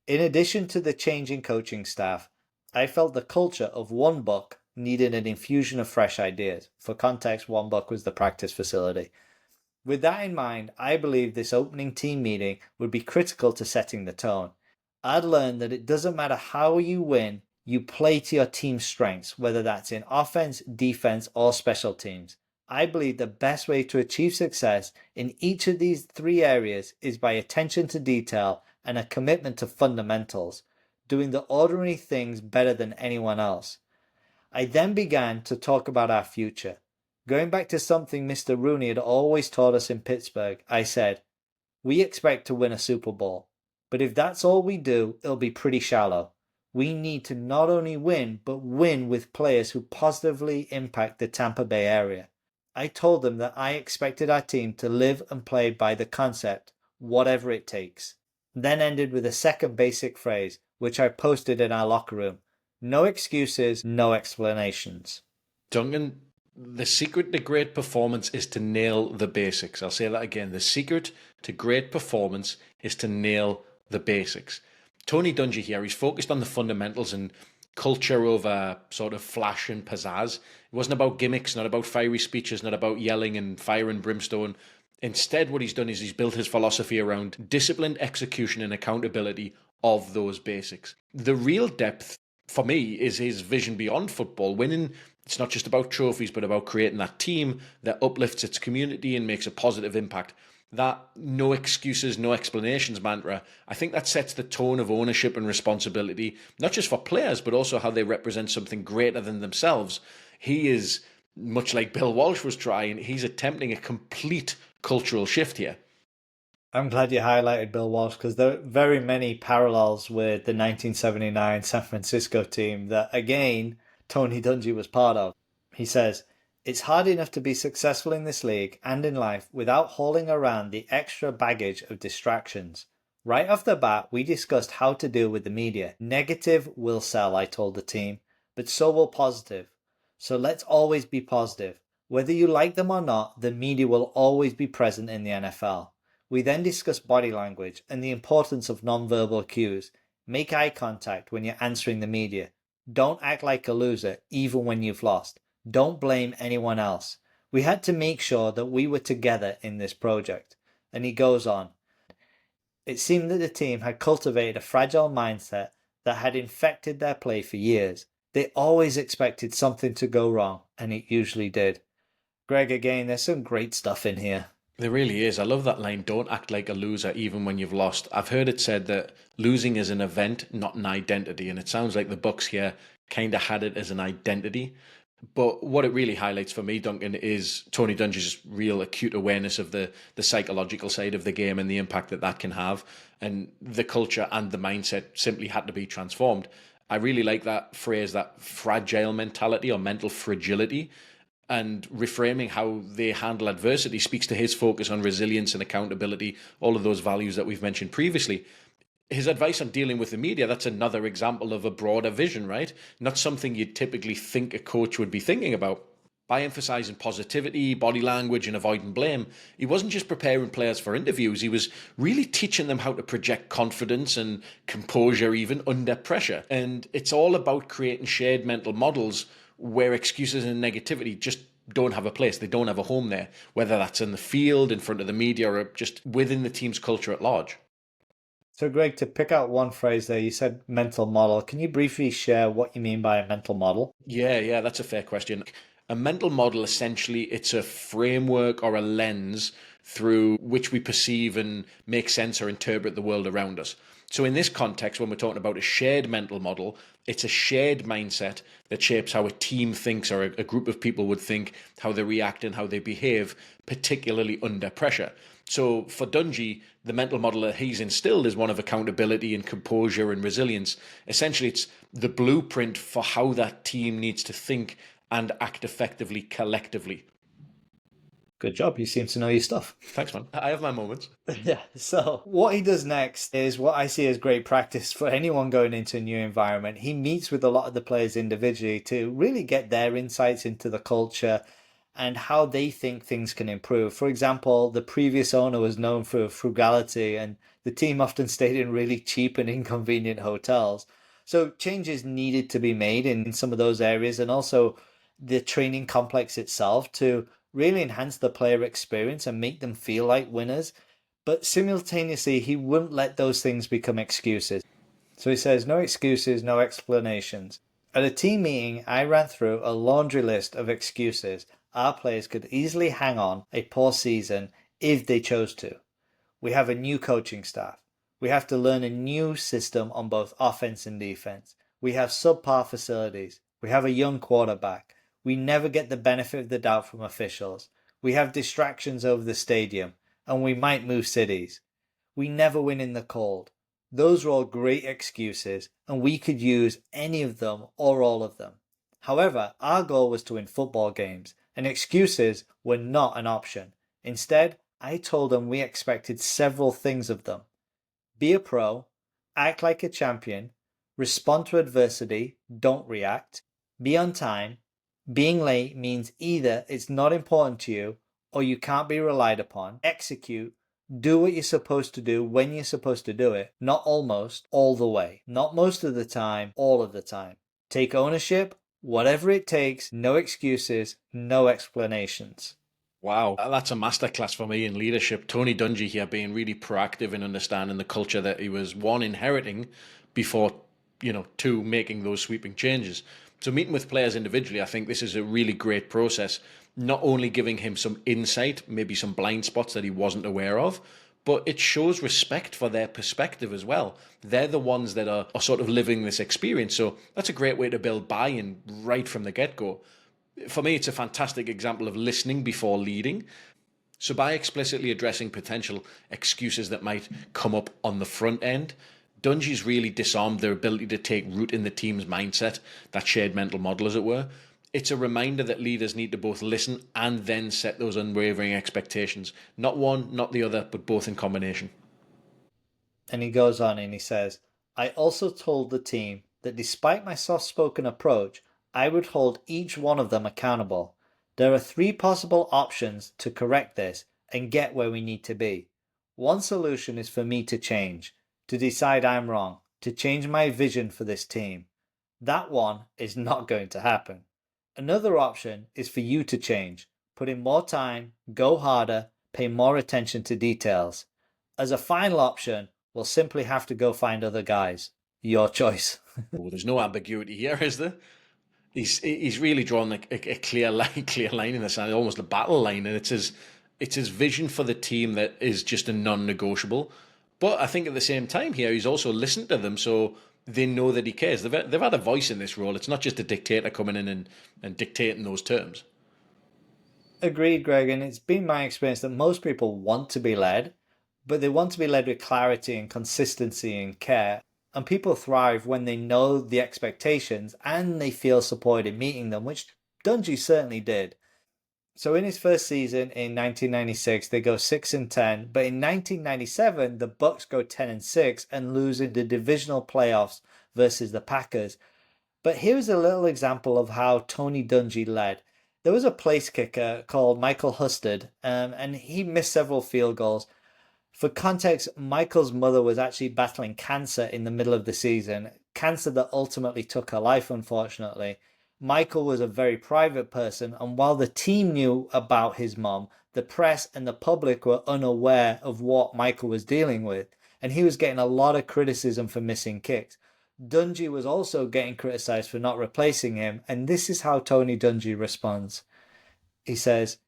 In addition to the change in coaching staff, I felt the culture of One Buck needed an infusion of fresh ideas. For context, One Buck was the practice facility. With that in mind, I believe this opening team meeting would be critical to setting the tone. I'd learned that it doesn't matter how you win, you play to your team's strengths, whether that's in offense, defense, or special teams. I believe the best way to achieve success in each of these three areas is by attention to detail and a commitment to fundamentals, doing the ordinary things better than anyone else. I then began to talk about our future. Going back to something Mr. Rooney had always taught us in Pittsburgh, I said, we expect to win a Super Bowl. But if that's all we do, it'll be pretty shallow. We need to not only win, but win with players who positively impact the Tampa Bay area. I told them that I expected our team to live and play by the concept, whatever it takes. Then ended with a second basic phrase, which I posted in our locker room. No excuses, no explanations. Duncan, the secret to great performance is to nail the basics. I'll say that again. The secret to great performance is to nail the basics. Tony Dungy here, he's focused on the fundamentals and culture over sort of flash and pizzazz. It wasn't about gimmicks, not about fiery speeches, not about yelling and fire and brimstone. Instead, what he's done is he's built his philosophy around disciplined execution and accountability of those basics. The real depth for me is his vision beyond football. Winning, it's not just about trophies, but about creating that team that uplifts its community and makes a positive impact. That no excuses, no explanations mantra, I think that sets the tone of ownership and responsibility, not just for players, but also how they represent something greater than themselves. He is, much like Bill Walsh was trying, he's attempting a complete cultural shift here. I'm glad you highlighted Bill Walsh because there are very many parallels with the 1979 San Francisco team that, again, Tony Dungy was part of. He says, it's hard enough to be successful in this league and in life without hauling around the extra baggage of distractions. Right off the bat, we discussed how to deal with the media. Negative will sell, I told the team, but so will positive. So let's always be positive. Whether you like them or not, the media will always be present in the NFL. We then discussed body language and the importance of non-verbal cues. Make eye contact when you're answering the media. Don't act like a loser, even when you've lost. Don't blame anyone else. We had to make sure that we were together in this project. And he goes on. It seemed that the team had cultivated a fragile mindset that had infected their play for years. They always expected something to go wrong, and it usually did. Greg, again, there's some great stuff in here. There really is. I love that line, don't act like a loser even when you've lost. I've heard it said that losing is an event, not an identity. And it sounds like the Bucks here kind of had it as an identity. But what it really highlights for me, Duncan, is Tony Dungy's real acute awareness of the psychological side of the game and the impact that that can have. And the culture and the mindset simply had to be transformed. I really like that phrase, that fragile mentality or mental fragility, and reframing how they handle adversity speaks to his focus on resilience and accountability, all of those values that we've mentioned previously. His advice on dealing with the media, that's another example of a broader vision, right? Not something you'd typically think a coach would be thinking about. By emphasizing positivity, body language, and avoiding blame, he wasn't just preparing players for interviews, he was really teaching them how to project confidence and composure even under pressure. And it's all about creating shared mental models where excuses and negativity just don't have a place. They don't have a home there, whether that's in the field, in front of the media, or just within the team's culture at large. So, Greg, to pick out one phrase there, you said mental model. Can you briefly share what you mean by a mental model? Yeah, that's a fair question. A mental model, essentially, it's a framework or a lens through which we perceive and make sense or interpret the world around us. So in this context, when we're talking about a shared mental model, it's a shared mindset that shapes how a team thinks or a group of people would think, how they react and how they behave, particularly under pressure. So for Dungy, the mental model that he's instilled is one of accountability and composure and resilience. Essentially, it's the blueprint for how that team needs to think and act effectively collectively. Good job. You seem to know your stuff. Thanks, man. I have my moments. Yeah. So what he does next is what I see as great practice for anyone going into a new environment. He meets with a lot of the players individually to really get their insights into the culture and how they think things can improve. For example, the previous owner was known for frugality, and the team often stayed in really cheap and inconvenient hotels. So changes needed to be made in some of those areas, and also the training complex itself to really enhance the player experience and make them feel like winners. But simultaneously, he wouldn't let those things become excuses. So he says, no excuses, no explanations. At a team meeting, I ran through a laundry list of excuses our players could easily hang on a poor season if they chose to. We have a new coaching staff. We have to learn a new system on both offense and defense. We have subpar facilities. We have a young quarterback. We never get the benefit of the doubt from officials. We have distractions over the stadium, and we might move cities. We never win in the cold. Those are all great excuses, and we could use any of them or all of them. However, our goal was to win football games, and excuses were not an option. Instead, I told them we expected several things of them. Be a pro, act like a champion, respond to adversity, don't react, be on time. Being late means either it's not important to you or you can't be relied upon. Execute, do what you're supposed to do when you're supposed to do it, not almost all the way, not most of the time, all of the time. Take ownership, whatever it takes, no excuses, no explanations. Wow, that's a masterclass for me in leadership. Tony Dungy here being really proactive in understanding the culture that he was, one, inheriting before, two, making those sweeping changes. So meeting with players individually, I think this is a really great process, not only giving him some insight, maybe some blind spots that he wasn't aware of, but it shows respect for their perspective as well. They're the ones that are sort of living this experience. So that's a great way to build buy-in right from the get-go. For me, it's a fantastic example of listening before leading. So by explicitly addressing potential excuses that might come up on the front end, Dungy's really disarmed their ability to take root in the team's mindset, that shared mental model, as it were. It's a reminder that leaders need to both listen and then set those unwavering expectations. Not one, not the other, but both in combination. And he goes on and he says, I also told the team that despite my soft-spoken approach, I would hold each one of them accountable. There are 3 possible options to correct this and get where we need to be. One solution is for me to change, to decide I'm wrong, to change my vision for this team. That one is not going to happen. Another option is for you to change, put in more time, go harder, pay more attention to details. As a final option, we'll simply have to go find other guys. Your choice. Well, there's no ambiguity here, is there? He's really drawn a clear line, clear line in the sand, almost a battle line, and it's his vision for the team that is just a non-negotiable. But I think at the same time here, he's also listened to them, so they know that he cares. They've had a voice in this role. It's not just a dictator coming in and dictating those terms. Agreed, Greg. And it's been my experience that most people want to be led, but they want to be led with clarity and consistency and care. And people thrive when they know the expectations and they feel supported in meeting them, which Dungy certainly did. So in his first season in 1996, they go 6-10, but in 1997, the Bucks go 10-6 and lose in the divisional playoffs versus the Packers. But here's a little example of how Tony Dungy led. There was a place kicker called Michael Husted, and he missed several field goals. For context, Michael's mother was actually battling cancer in the middle of the season, cancer that ultimately took her life, unfortunately. Michael was a very private person, and while the team knew about his mom, the press and the public were unaware of what Michael was dealing with, and he was getting a lot of criticism for missing kicks. Dungy was also getting criticized for not replacing him, and this is how Tony Dungy responds. He says,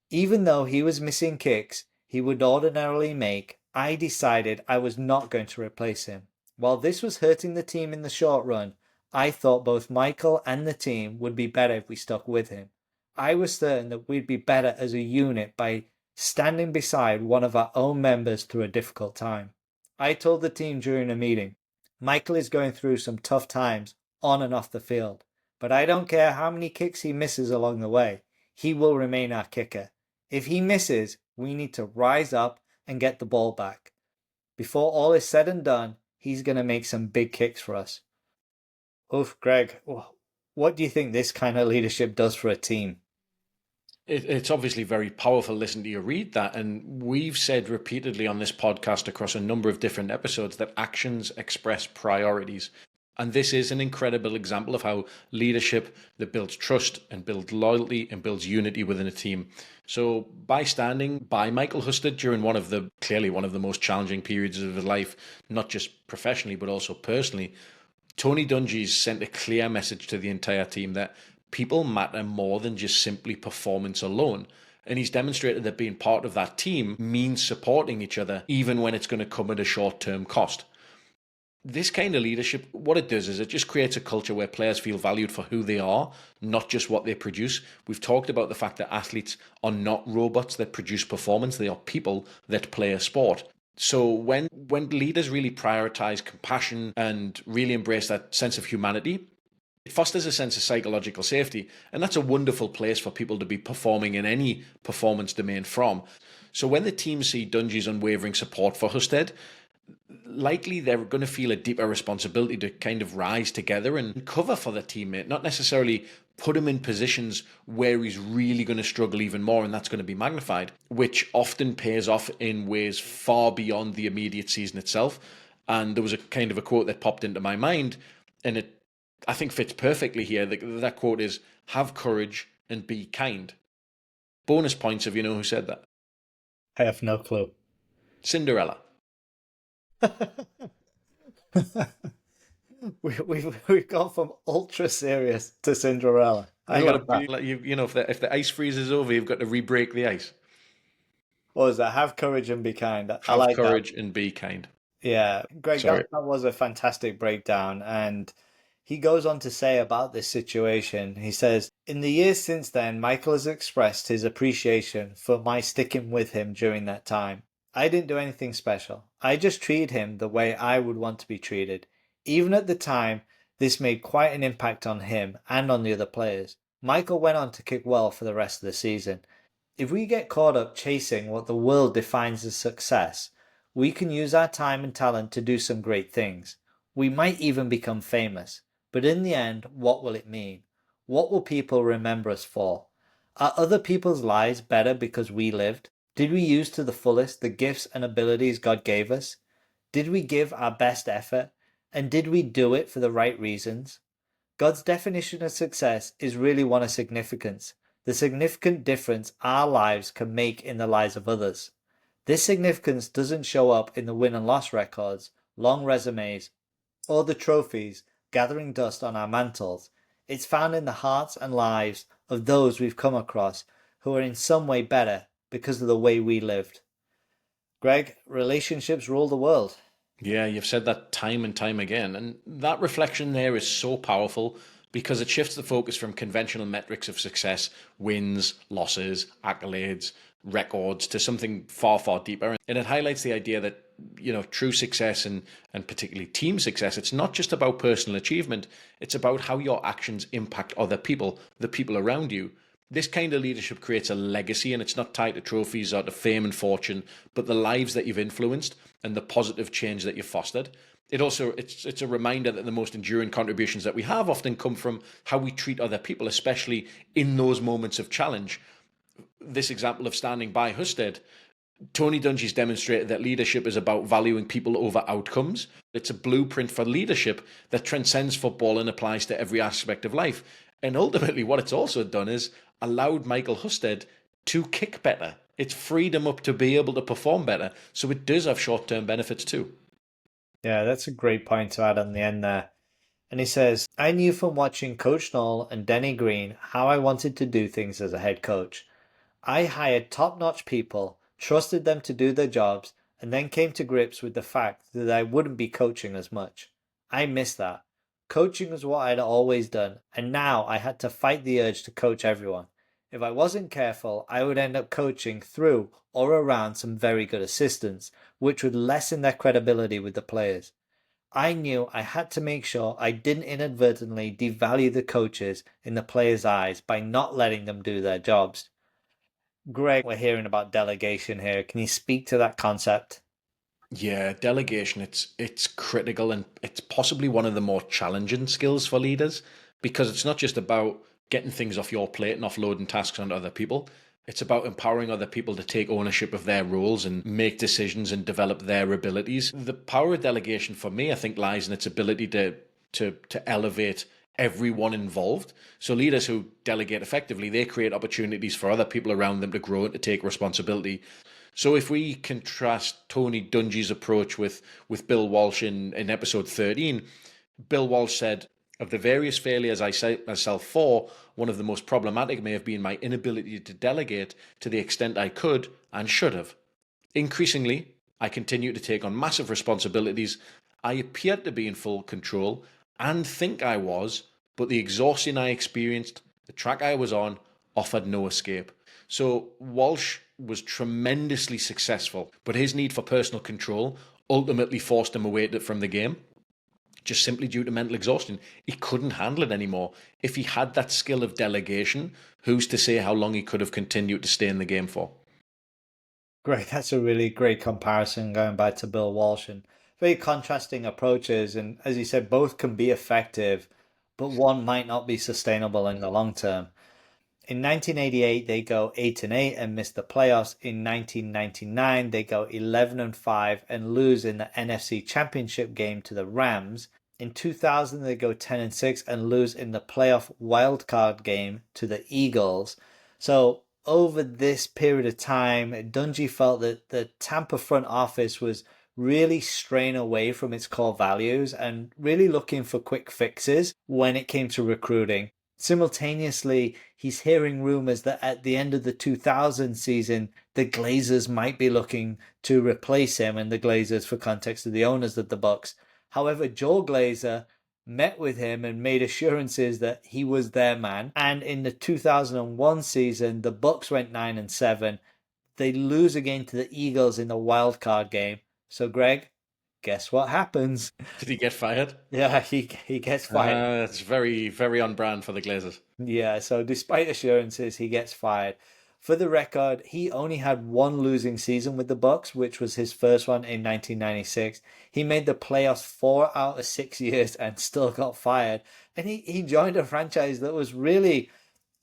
even though he was missing kicks he would ordinarily make, I decided I was not going to replace him. While this was hurting the team in the short run, I thought both Michael and the team would be better if we stuck with him. I was certain that we'd be better as a unit by standing beside one of our own members through a difficult time. I told the team during a meeting, Michael is going through some tough times on and off the field, but I don't care how many kicks he misses along the way. He will remain our kicker. If he misses, we need to rise up and get the ball back. Before all is said and done, he's going to make some big kicks for us. Oof, Greg, what do you think this kind of leadership does for a team? It's obviously very powerful listening to you read that. And we've said repeatedly on this podcast across a number of different episodes that actions express priorities. And this is an incredible example of how leadership that builds trust and builds loyalty and builds unity within a team. So by standing by Michael Husted during clearly one of the most challenging periods of his life, not just professionally, but also personally, Tony Dungy's sent a clear message to the entire team that people matter more than just simply performance alone. And he's demonstrated that being part of that team means supporting each other, even when it's going to come at a short-term cost. This kind of leadership, what it does is it just creates a culture where players feel valued for who they are, not just what they produce. We've talked about the fact that athletes are not robots that produce performance. They are people that play a sport. So when leaders really prioritize compassion and really embrace that sense of humanity, it fosters a sense of psychological safety. And that's a wonderful place for people to be performing in any performance domain from. So when the team see Dungy's unwavering support for Husted, likely they're going to feel a deeper responsibility to kind of rise together and cover for their teammate, not necessarily put him in positions where he's really going to struggle even more, and that's going to be magnified, which often pays off in ways far beyond the immediate season itself. And there was a kind of a quote that popped into my mind, and it, I think, fits perfectly here. That quote is, have courage and be kind. Bonus points if you know who said that. I have no clue. Cinderella. we've gone from ultra serious to Cinderella. You got to be like if the ice freezes over, you've got to re-break the ice. What was that? Have courage and be kind. I Have like courage that. and be kind. Yeah, Greg, Sorry. that was a fantastic breakdown. And he goes on to say about this situation, he says, in the years since then, Michael has expressed his appreciation for my sticking with him during that time. I didn't do anything special. I just treated him the way I would want to be treated. Even at the time, this made quite an impact on him and on the other players. Michael went on to kick well for the rest of the season. If we get caught up chasing what the world defines as success, we can use our time and talent to do some great things. We might even become famous. But in the end, what will it mean? What will people remember us for? Are other people's lives better because we lived? Did we use to the fullest the gifts and abilities God gave us? Did we give our best effort? And did we do it for the right reasons? God's definition of success is really one of significance, the significant difference our lives can make in the lives of others. This significance doesn't show up in the win and loss records, long resumes, or the trophies gathering dust on our mantles. It's found in the hearts and lives of those we've come across who are in some way better because of the way we lived. Greg, relationships rule the world. Yeah, you've said that time and time again. And that reflection there is so powerful because it shifts the focus from conventional metrics of success, wins, losses, accolades, records, to something far, far deeper. And it highlights the idea that, true success and particularly team success, it's not just about personal achievement, it's about how your actions impact other people, the people around you. This kind of leadership creates a legacy, and it's not tied to trophies or to fame and fortune, but the lives that you've influenced and the positive change that you've fostered. It's a reminder that the most enduring contributions that we have often come from how we treat other people, especially in those moments of challenge. This example of standing by Husted, Tony Dungy's demonstrated that leadership is about valuing people over outcomes. It's a blueprint for leadership that transcends football and applies to every aspect of life. And ultimately, what it's also done is allowed Michael Husted to kick better. It's freed him up to be able to perform better. So it does have short-term benefits too. Yeah, that's a great point to add on the end there. And he says, I knew from watching Coach Knoll and Denny Green how I wanted to do things as a head coach. I hired top-notch people, trusted them to do their jobs, and then came to grips with the fact that I wouldn't be coaching as much. I miss that. Coaching was what I'd always done, and now I had to fight the urge to coach everyone. If I wasn't careful, I would end up coaching through or around some very good assistants, which would lessen their credibility with the players. I knew I had to make sure I didn't inadvertently devalue the coaches in the players' eyes by not letting them do their jobs. Greg, we're hearing about delegation here. Can you speak to that concept? Yeah, delegation, it's critical, and it's possibly one of the more challenging skills for leaders because it's not just about getting things off your plate and offloading tasks onto other people. It's about empowering other people to take ownership of their roles and make decisions and develop their abilities. The power of delegation for me, I think, lies in its ability to elevate everyone involved. So leaders who delegate effectively, they create opportunities for other people around them to grow and to take responsibility. So if we contrast Tony Dungy's approach with Bill Walsh in episode 13, Bill Walsh said, of the various failures I cite myself for, one of the most problematic may have been my inability to delegate to the extent I could and should have. Increasingly, I continue to take on massive responsibilities. I appeared to be in full control and think I was, but the exhaustion I experienced, the track I was on, offered no escape. So Walsh was tremendously successful, but his need for personal control ultimately forced him away from the game, just simply due to mental exhaustion. He couldn't handle it anymore. If he had that skill of delegation, who's to say how long he could have continued to stay in the game for? Great, that's a really great comparison going back to Bill Walsh and very contrasting approaches. And as you said, both can be effective, but one might not be sustainable in the long term. In 1988, they go 8-8 and miss the playoffs. In 1999, they go 11-5 and lose in the NFC Championship game to the Rams. In 2000, they go 10-6 and lose in the playoff wildcard game to the Eagles. So over this period of time, Dungy felt that the Tampa front office was really straying away from its core values and really looking for quick fixes when it came to recruiting. Simultaneously, he's hearing rumors that at the end of the 2000 season, the Glazers might be looking to replace him, and the Glazers, for context, are the owners of the Bucks. However, Joel Glazer met with him and made assurances that he was their man. And in the 2001 season, the Bucks went 9-7. They lose again to the Eagles in the wild card game. So, Greg, guess what happens? Did he get fired? Yeah, he gets fired. That's very, very on brand for the Glazers. Yeah, so despite assurances, he gets fired. For the record, he only had one losing season with the Bucks, which was his first one in 1996. He made the playoffs 4 out of 6 years and still got fired. And he joined a franchise that was really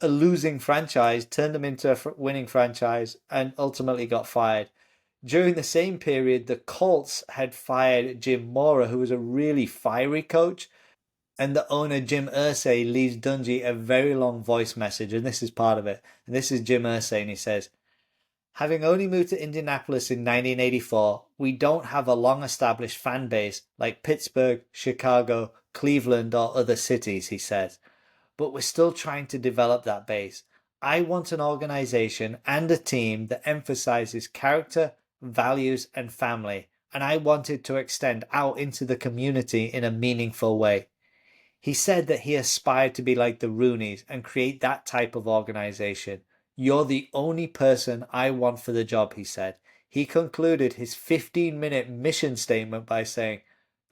a losing franchise, turned them into a winning franchise, and ultimately got fired. During the same period, the Colts had fired Jim Mora, who was a really fiery coach, and the owner, Jim Irsay, leaves Dungy a very long voice message, and this is part of it. And this is Jim Irsay, and he says, Having only moved to Indianapolis in 1984, we don't have a long established fan base like Pittsburgh, Chicago, Cleveland, or other cities, he says. But we're still trying to develop that base. I want an organization and a team that emphasizes character, values, and family, and I want it to extend out into the community in a meaningful way. He said that he aspired to be like the Rooneys and create that type of organization. You're the only person I want for the job, he said. He concluded his 15-minute mission statement by saying,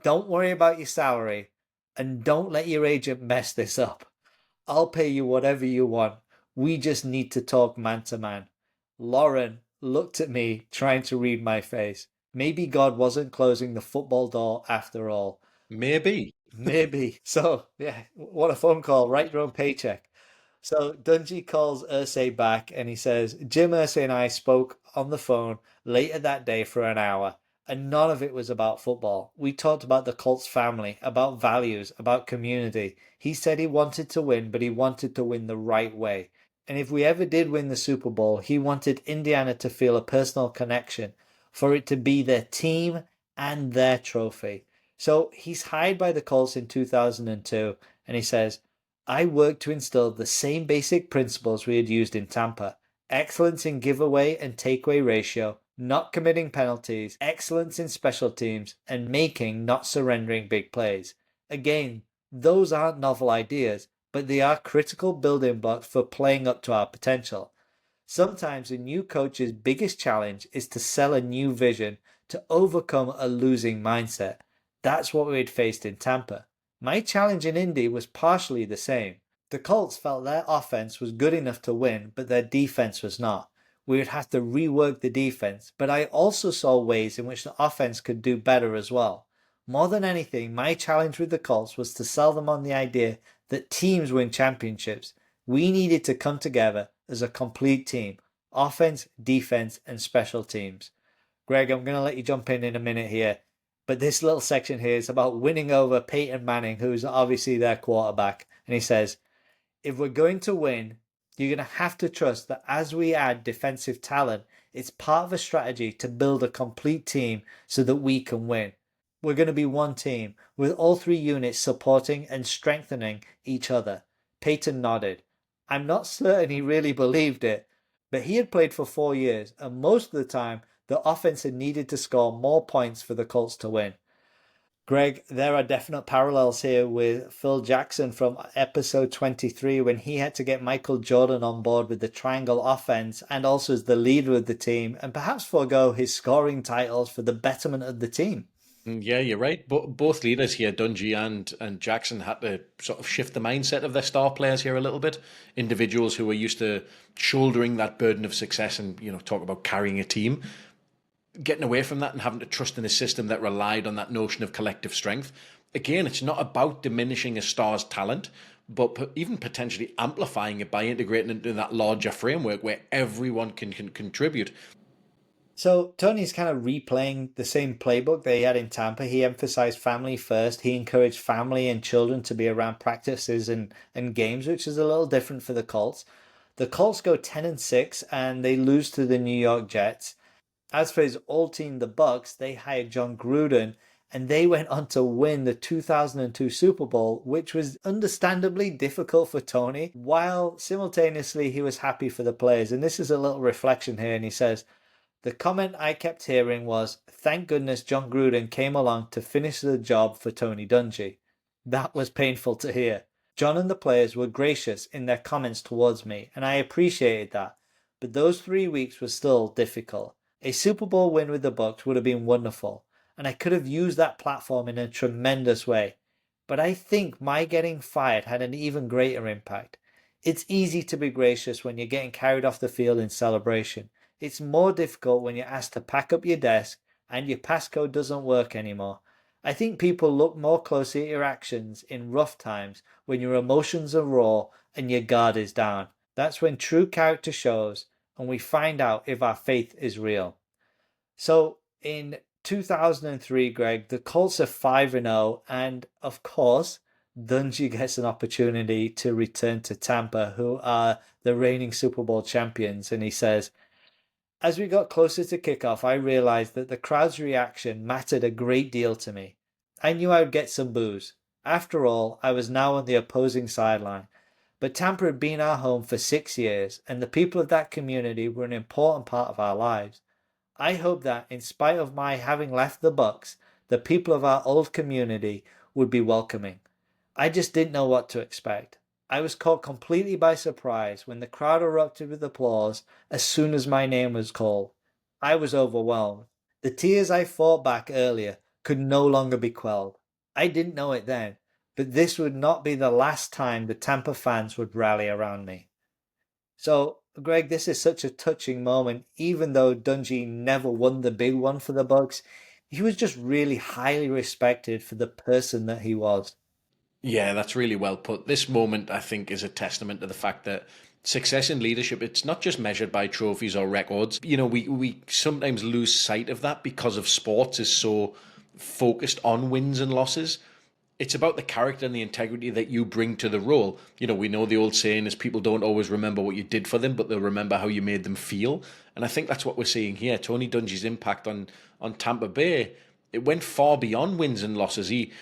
"Don't worry about your salary and don't let your agent mess this up. I'll pay you whatever you want. We just need to talk man to man." Lauren looked at me, trying to read my face. Maybe God wasn't closing the football door after all. Maybe. Maybe. So, yeah, what a phone call. Write your own paycheck. So Dungy calls Ursay back and he says, "Jim Ursay and I spoke on the phone later that day for an hour, and none of it was about football. We talked about the Colts family, about values, about community. He said he wanted to win, but he wanted to win the right way. And if we ever did win the Super Bowl, he wanted Indiana to feel a personal connection, for it to be their team and their trophy." So he's hired by the Colts in 2002, and he says, "I worked to instill the same basic principles we had used in Tampa. Excellence in giveaway and takeaway ratio, not committing penalties, excellence in special teams, and making, not surrendering big plays. Again, those aren't novel ideas, but they are critical building blocks for playing up to our potential. Sometimes a new coach's biggest challenge is to sell a new vision, to overcome a losing mindset. That's what we had faced in Tampa. My challenge in Indy was partially the same. The Colts felt their offense was good enough to win, but their defense was not. We would have to rework the defense, but I also saw ways in which the offense could do better as well. More than anything, my challenge with the Colts was to sell them on the idea that teams win championships. We needed to come together as a complete team, offense, defense, and special teams." Greg, I'm going to let you jump in a minute here, but this little section here is about winning over Peyton Manning, who's obviously their quarterback. And he says, "If we're going to win, you're going to have to trust that as we add defensive talent, it's part of a strategy to build a complete team so that we can win. We're going to be one team, with all three units supporting and strengthening each other." Peyton nodded. I'm not certain he really believed it, but he had played for 4 years, and most of the time, the offense had needed to score more points for the Colts to win. Greg, there are definite parallels here with Phil Jackson from episode 23 when he had to get Michael Jordan on board with the triangle offense and also as the leader of the team and perhaps forego his scoring titles for the betterment of the team. Yeah, you're right. But both leaders here, Dungy and Jackson, had to sort of shift the mindset of their star players here a little bit. Individuals who were used to shouldering that burden of success and talk about carrying a team, getting away from that and having to trust in a system that relied on that notion of collective strength. Again, it's not about diminishing a star's talent, but even potentially amplifying it by integrating into that larger framework where everyone can contribute. So Tony's kind of replaying the same playbook that he had in Tampa. He emphasized family first. He encouraged family and children to be around practices and games, which is a little different for the Colts. The Colts go 10-6 and they lose to the New York Jets. As for his old team, the Bucks, they hired John Gruden and they went on to win the 2002 Super Bowl, which was understandably difficult for Tony, while simultaneously he was happy for the players. And this is a little reflection here, and he says, "The comment I kept hearing was, 'Thank goodness John Gruden came along to finish the job for Tony Dungy.' That was painful to hear. John and the players were gracious in their comments towards me, and I appreciated that. But those 3 weeks were still difficult. A Super Bowl win with the Bucks would have been wonderful, and I could have used that platform in a tremendous way. But I think my getting fired had an even greater impact. It's easy to be gracious when you're getting carried off the field in celebration. It's more difficult when you're asked to pack up your desk and your passcode doesn't work anymore. I think people look more closely at your actions in rough times when your emotions are raw and your guard is down. That's when true character shows and we find out if our faith is real." So in 2003, Greg, the Colts are 5-0, and of course, Dungy gets an opportunity to return to Tampa, who are the reigning Super Bowl champions, and he says, As we got closer to kickoff, I realized that the crowd's reaction mattered a great deal to me. I knew I would get some boos. After all, I was now on the opposing sideline. But Tampa had been our home for 6 years, and the people of that community were an important part of our lives. I hope that, in spite of my having left the Bucks, the people of our old community would be welcoming. I just didn't know what to expect. I was caught completely by surprise when the crowd erupted with applause as soon as my name was called. I was overwhelmed. The tears I fought back earlier could no longer be quelled. I didn't know it then, but this would not be the last time the Tampa fans would rally around me. So, Greg, this is such a touching moment. Even though Dungy never won the big one for the Bucks, he was just really highly respected for the person that he was. Yeah, that's really well put. This moment, I think, is a testament to the fact that success in leadership, it's not just measured by trophies or records. You know, we sometimes lose sight of that because of sports is so focused on wins and losses. It's about the character and the integrity that you bring to the role. You know, we know the old saying is people don't always remember what you did for them, but they'll remember how you made them feel. And I think that's what we're seeing here. Tony Dungy's impact on Tampa Bay, it went far beyond wins and losses. He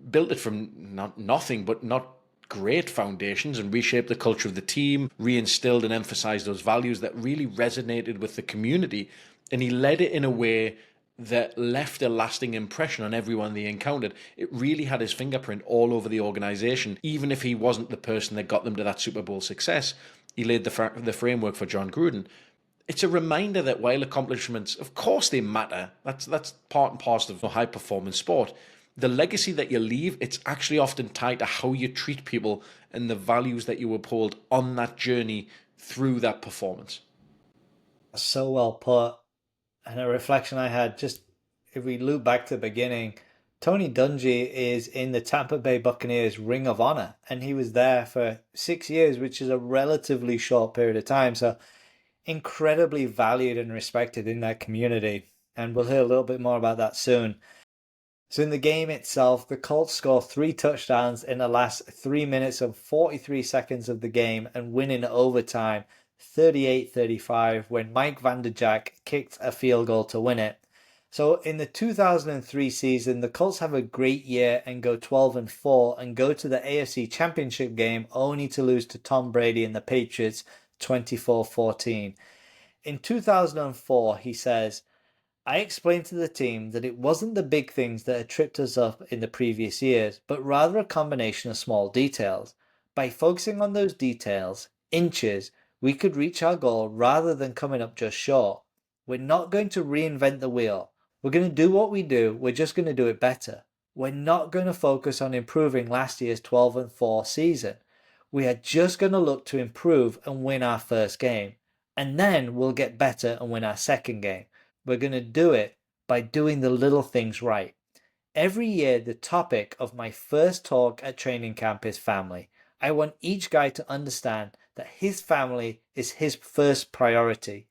built it from nothing but not great foundations and reshaped the culture of the team, reinstilled and emphasized those values that really resonated with the community. And he led it in a way that left a lasting impression on everyone they encountered. It really had his fingerprint all over the organization. Even if he wasn't the person that got them to that Super Bowl success, he laid the framework for John Gruden. It's a reminder that while accomplishments, of course, they matter. That's part and parcel of a high performance sport. The legacy that you leave, it's actually often tied to how you treat people and the values that you uphold on that journey through that performance. So well put. And a reflection I had just if we loop back to the beginning, Tony Dungy is in the Tampa Bay Buccaneers Ring of Honor, and he was there for 6 years, which is a relatively short period of time. So incredibly valued and respected in that community. And we'll hear a little bit more about that soon. So in the game itself, the Colts score 3 touchdowns in the last 3 minutes and 43 seconds of the game and win in overtime 38-35 when Mike Vanderjagt kicked a field goal to win it. So in the 2003 season, the Colts have a great year and go 12-4 and go to the AFC Championship game only to lose to Tom Brady and the Patriots 24-14. In 2004, he says, I explained to the team that it wasn't the big things that had tripped us up in the previous years, but rather a combination of small details. By focusing on those details, inches, we could reach our goal rather than coming up just short. We're not going to reinvent the wheel. We're going to do what we do, we're just going to do it better. We're not going to focus on improving last year's 12-4 season. We are just going to look to improve and win our first game. And then we'll get better and win our second game. We're going to do it by doing the little things right. Every year, the topic of my first talk at training camp is family. I want each guy to understand that his family is his first priority.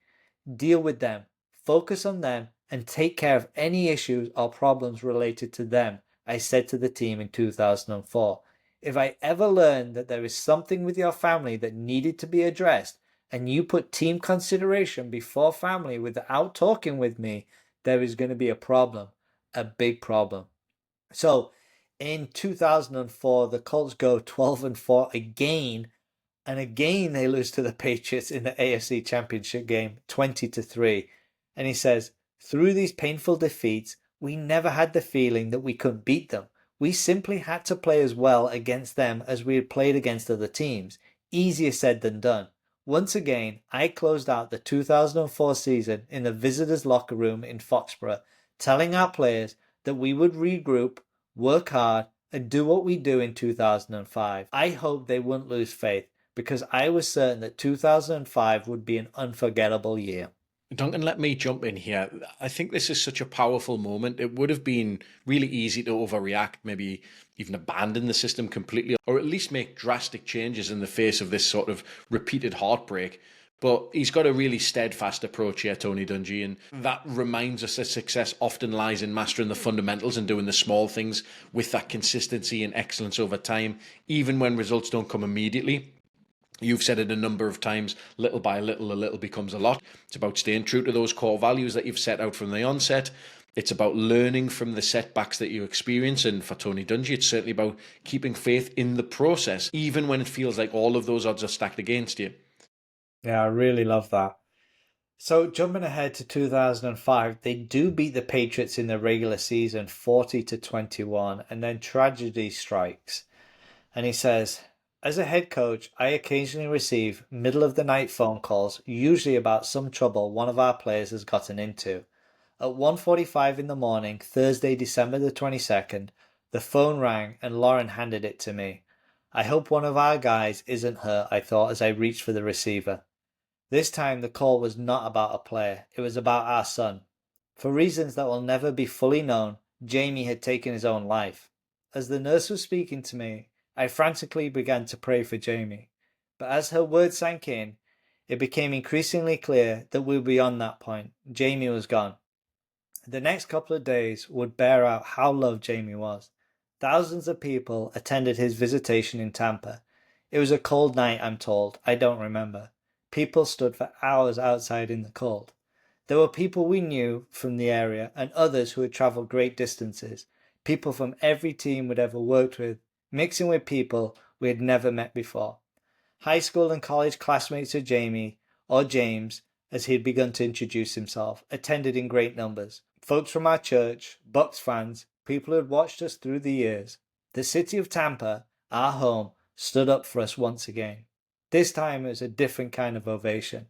Deal with them, focus on them, and take care of any issues or problems related to them, I said to the team in 2004. If I ever learned that there is something with your family that needed to be addressed, and you put team consideration before family without talking with me, there is going to be a problem, a big problem. So in 2004, the Colts go 12-4 again, and again they lose to the Patriots in the AFC Championship game 20-3. And he says, through these painful defeats, we never had the feeling that we couldn't beat them. We simply had to play as well against them as we had played against other teams. Easier said than done. Once again, I closed out the 2004 season in the visitors' locker room in Foxborough, telling our players that we would regroup, work hard, and do what we do in 2005. I hoped they wouldn't lose faith because I was certain that 2005 would be an unforgettable year. Duncan, let me jump in here. I think this is such a powerful moment. It would have been really easy to overreact, maybe even abandon the system completely, or at least make drastic changes in the face of this sort of repeated heartbreak. But he's got a really steadfast approach here, Tony Dungy, and that reminds us that success often lies in mastering the fundamentals and doing the small things with that consistency and excellence over time, even when results don't come immediately. You've said it a number of times, little by little, a little becomes a lot. It's about staying true to those core values that you've set out from the onset. It's about learning from the setbacks that you experience. And for Tony Dungy, it's certainly about keeping faith in the process, even when it feels like all of those odds are stacked against you. Yeah, I really love that. So jumping ahead to 2005, they do beat the Patriots in the regular season 40-21, and then tragedy strikes. And he says, as a head coach, I occasionally receive middle of the night phone calls, usually about some trouble one of our players has gotten into. At 1:45 in the morning, Thursday, December the 22nd, the phone rang and Lauren handed it to me. I hope one of our guys isn't hurt, I thought as I reached for the receiver. This time the call was not about a player, it was about our son. For reasons that will never be fully known, Jamie had taken his own life. As the nurse was speaking to me, I frantically began to pray for Jamie. But as her words sank in, it became increasingly clear that we were beyond that point. Jamie was gone. The next couple of days would bear out how loved Jamie was. Thousands of people attended his visitation in Tampa. It was a cold night, I'm told. I don't remember. People stood for hours outside in the cold. There were people we knew from the area and others who had travelled great distances. People from every team we'd ever worked with, mixing with people we had never met before. High school and college classmates of Jamie, or James, as he had begun to introduce himself, attended in great numbers. Folks from our church, Bucks fans, people who had watched us through the years. The city of Tampa, our home, stood up for us once again. This time it was a different kind of ovation.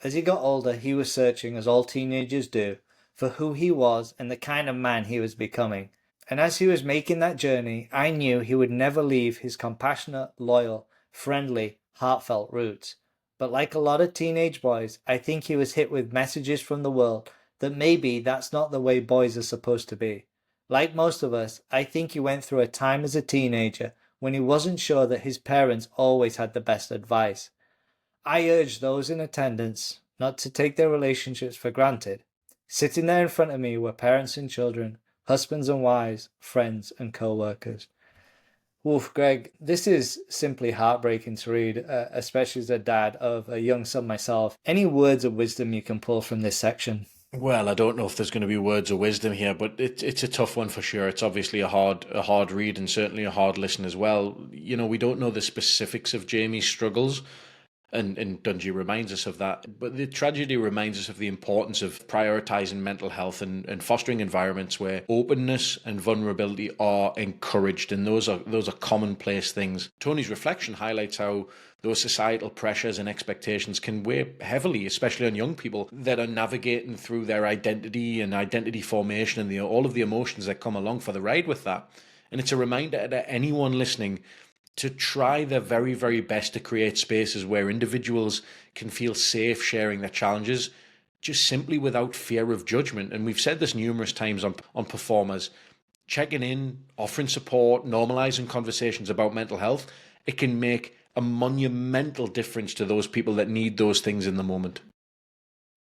As he got older, he was searching, as all teenagers do, for who he was and the kind of man he was becoming. And as he was making that journey, I knew he would never leave his compassionate, loyal, friendly, heartfelt roots. But like a lot of teenage boys, I think he was hit with messages from the world that maybe that's not the way boys are supposed to be. Like most of us, I think he went through a time as a teenager when he wasn't sure that his parents always had the best advice. I urge those in attendance not to take their relationships for granted. Sitting there in front of me were parents and children, husbands and wives, friends and co-workers. Oof, Greg, this is simply heartbreaking to read, especially as a dad of a young son myself. Any words of wisdom you can pull from this section? Well, I don't know if there's going to be words of wisdom here, but it's a tough one for sure. It's obviously a hard read and certainly a hard listen as well. We don't know the specifics of Jamie's struggles, and Dungy reminds us of that. But the tragedy reminds us of the importance of prioritizing mental health and fostering environments where openness and vulnerability are encouraged, and those are commonplace things. Tony's reflection highlights how those societal pressures and expectations can weigh heavily, especially on young people that are navigating through their identity and identity formation and all of the emotions that come along for the ride with that. And it's a reminder to anyone listening to try their very, very best to create spaces where individuals can feel safe sharing their challenges, just simply without fear of judgment. And we've said this numerous times on performers. Checking in, offering support, normalizing conversations about mental health, it can make a monumental difference to those people that need those things in the moment.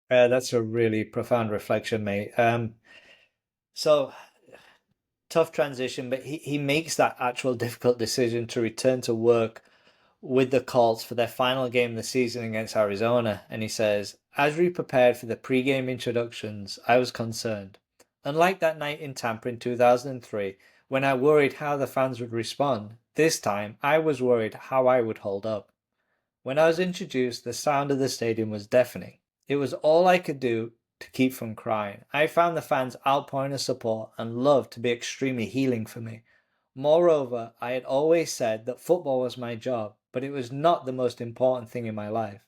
That's a really profound reflection, mate. So tough transition, but he makes that actual difficult decision to return to work with the Colts for their final game of the season against Arizona. And he says, as we prepared for the pre-game introductions, I was concerned. Unlike that night in Tampa in 2003, when I worried how the fans would respond, this time I was worried how I would hold up. When I was introduced, the sound of the stadium was deafening. It was all I could do to keep from crying. I found the fans' outpouring of support and love to be extremely healing for me. Moreover, I had always said that football was my job, but it was not the most important thing in my life.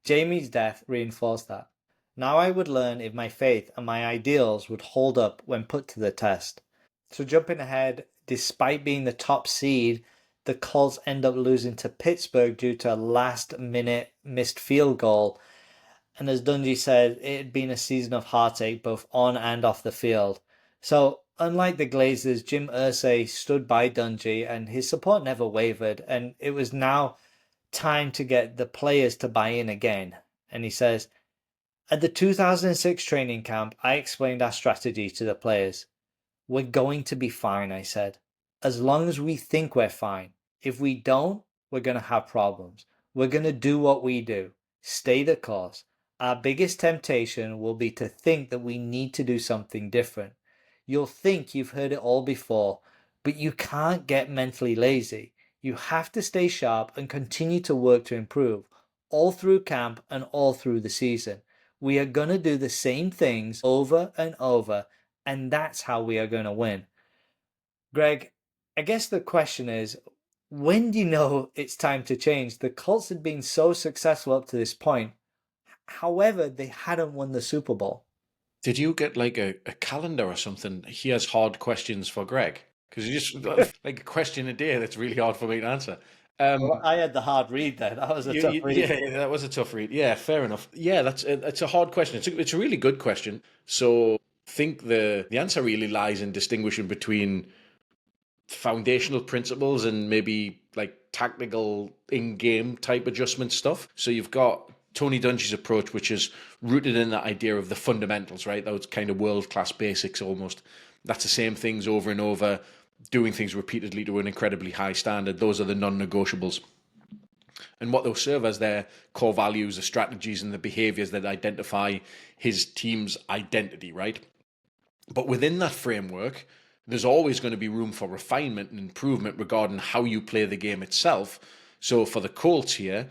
Jamie's death reinforced that. Now I would learn if my faith and my ideals would hold up when put to the test. So jumping ahead, despite being the top seed, the Colts end up losing to Pittsburgh due to a last-minute missed field goal. And as Dungy said, it had been a season of heartache both on and off the field. So, unlike the Glazers, Jim Irsay stood by Dungy and his support never wavered. And it was now time to get the players to buy in again. And he says, at the 2006 training camp, I explained our strategy to the players. We're going to be fine, I said. As long as we think we're fine. If we don't, we're going to have problems. We're going to do what we do, stay the course. Our biggest temptation will be to think that we need to do something different. You'll think you've heard it all before, but you can't get mentally lazy. You have to stay sharp and continue to work to improve, all through camp and all through the season. We are going to do the same things over and over, and that's how we are going to win. Greg, I guess the question is, when do you know it's time to change? The Colts had been so successful up to this point. However, they hadn't won the Super Bowl. Did you get like a calendar or something? He has hard questions for Greg. Because you just like a question a day that's really hard for me to answer. Well, I had the hard read there. That was a tough read. Yeah, that was a tough read. Yeah, fair enough. Yeah, it's a hard question. It's a really good question. So I think the answer really lies in distinguishing between foundational principles and maybe like tactical in-game type adjustment stuff. So you've got Tony Dungy's approach, which is rooted in that idea of the fundamentals, right? Those kind of world-class basics almost. That's the same things over and over, doing things repeatedly to an incredibly high standard. Those are the non-negotiables. And what they'll serve as their core values, the strategies and the behaviors that identify his team's identity, right? But within that framework, there's always going to be room for refinement and improvement regarding how you play the game itself. So for the Colts here,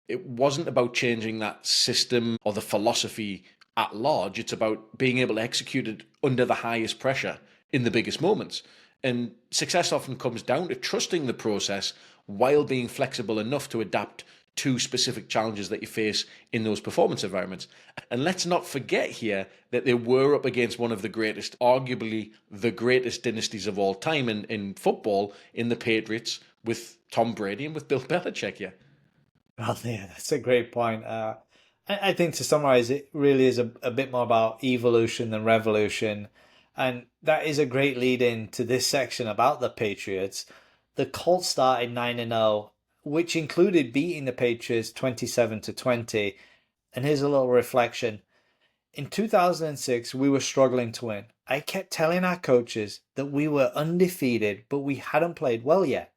it wasn't about changing that system or the philosophy at large. It's about being able to execute it under the highest pressure in the biggest moments. And success often comes down to trusting the process while being flexible enough to adapt to specific challenges that you face in those performance environments. And let's not forget here that they were up against one of the greatest, arguably the greatest dynasties of all time in football, in the Patriots, with Tom Brady and with Bill Belichick here. Well, yeah, that's a great point. I think to summarize, it really is a bit more about evolution than revolution. And that is a great lead in to this section about the Patriots. The Colts started 9-0, which included beating the Patriots 27-20. And here's a little reflection. In 2006, we were struggling to win. I kept telling our coaches that we were undefeated, but we hadn't played well yet.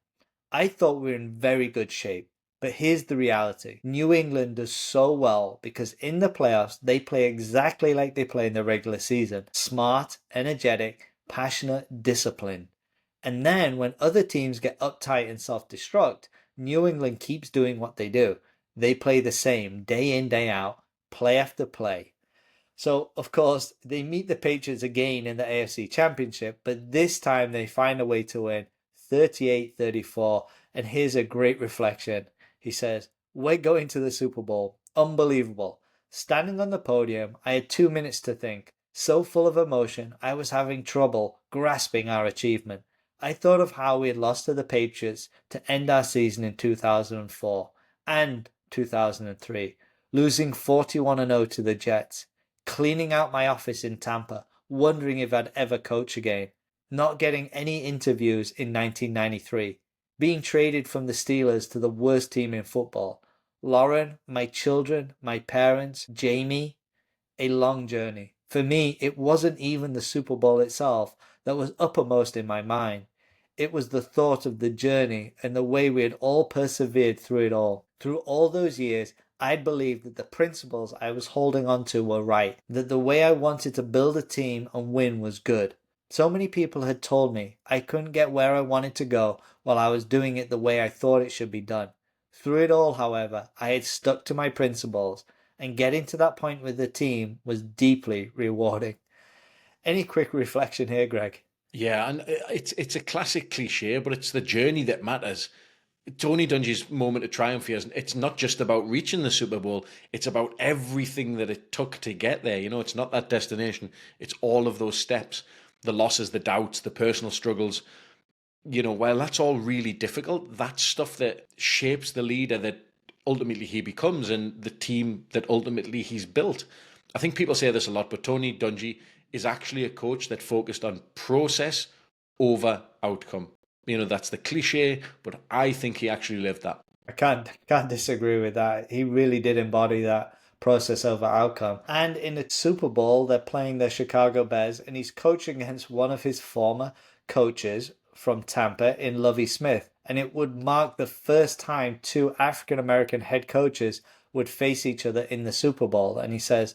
I thought we were in very good shape. But here's the reality. New England does so well because in the playoffs, they play exactly like they play in the regular season. Smart, energetic, passionate, disciplined. And then when other teams get uptight and self-destruct, New England keeps doing what they do. They play the same day in, day out, play after play. So, of course, they meet the Patriots again in the AFC Championship, but this time they find a way to win 38-34. And here's a great reflection. He says, "We're going to the Super Bowl. Unbelievable. Standing on the podium, I had 2 minutes to think. So full of emotion, I was having trouble grasping our achievement. I thought of how we had lost to the Patriots to end our season in 2004 and 2003, losing 41-0 to the Jets, cleaning out my office in Tampa, wondering if I'd ever coach again, not getting any interviews in 1993, being traded from the Steelers to the worst team in football, Lauren, my children, my parents, Jamie, a long journey. For me, it wasn't even the Super Bowl itself that was uppermost in my mind. It was the thought of the journey and the way we had all persevered through it all. Through all those years, I'd believed that the principles I was holding on to were right, that the way I wanted to build a team and win was good. So many people had told me I couldn't get where I wanted to go while I was doing it the way I thought it should be done. Through it all, however, I had stuck to my principles, and getting to that point with the team was deeply rewarding. Any quick reflection here, Greg? Yeah, and it's a classic cliche, but it's the journey that matters. Tony Dungy's moment of triumph here, it's not just about reaching the Super Bowl, it's about everything that it took to get there. You know, it's not that destination, it's all of those steps, the losses, the doubts, the personal struggles. You know, well, that's all really difficult. That's stuff that shapes the leader that ultimately he becomes and the team that ultimately he's built. I think people say this a lot, but Tony Dungy is actually a coach that focused on process over outcome. You know, that's the cliche, but I think he actually lived that. I can't disagree with that. He really did embody that process over outcome. And in the Super Bowl, they're playing the Chicago Bears, and he's coaching against one of his former coaches from Tampa in Lovie Smith. and it would mark the first time two African American head coaches would face each other in the Super Bowl. And he says,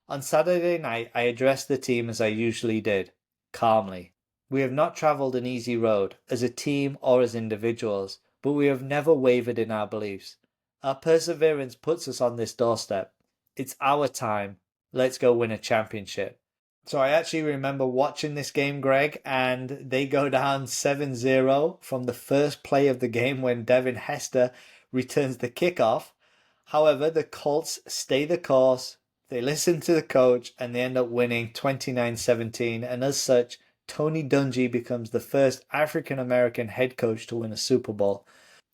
on Saturday night, I addressed the team as I usually did, calmly. We have not traveled an easy road, as a team or as individuals, but we have never wavered in our beliefs. Our perseverance puts us on this doorstep. It's our time. Let's go win a championship. So I actually remember watching this game, Greg, and they go down 7-0 from the first play of the game when Devin Hester returns the kickoff. However, the Colts stay the course. They listen to the coach and they end up winning 29-17. And as such, Tony Dungy becomes the first African American head coach to win a Super Bowl.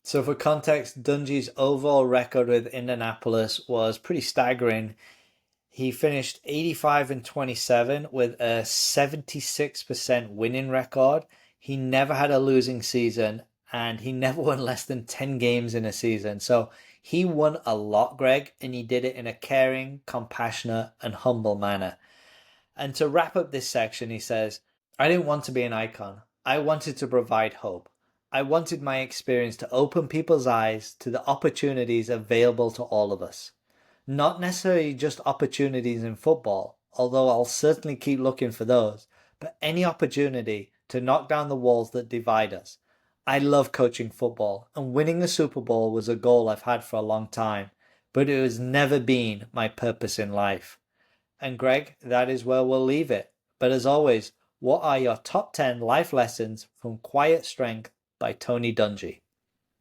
So for context, Dungy's overall record with Indianapolis was pretty staggering. He finished 85-27 with a 76% winning record. He never had a losing season and he never won less than 10 games in a season. So he won a lot, Greg, and he did it in a caring, compassionate, and humble manner. And to wrap up this section, he says, I didn't want to be an icon. I wanted to provide hope. I wanted my experience to open people's eyes to the opportunities available to all of us. Not necessarily just opportunities in football, although I'll certainly keep looking for those, but any opportunity to knock down the walls that divide us. I love coaching football, and winning the Super Bowl was a goal I've had for a long time, but it has never been my purpose in life. And Greg, that is where we'll leave it. But as always, what are your top 10 life lessons from Quiet Strength by Tony Dungy?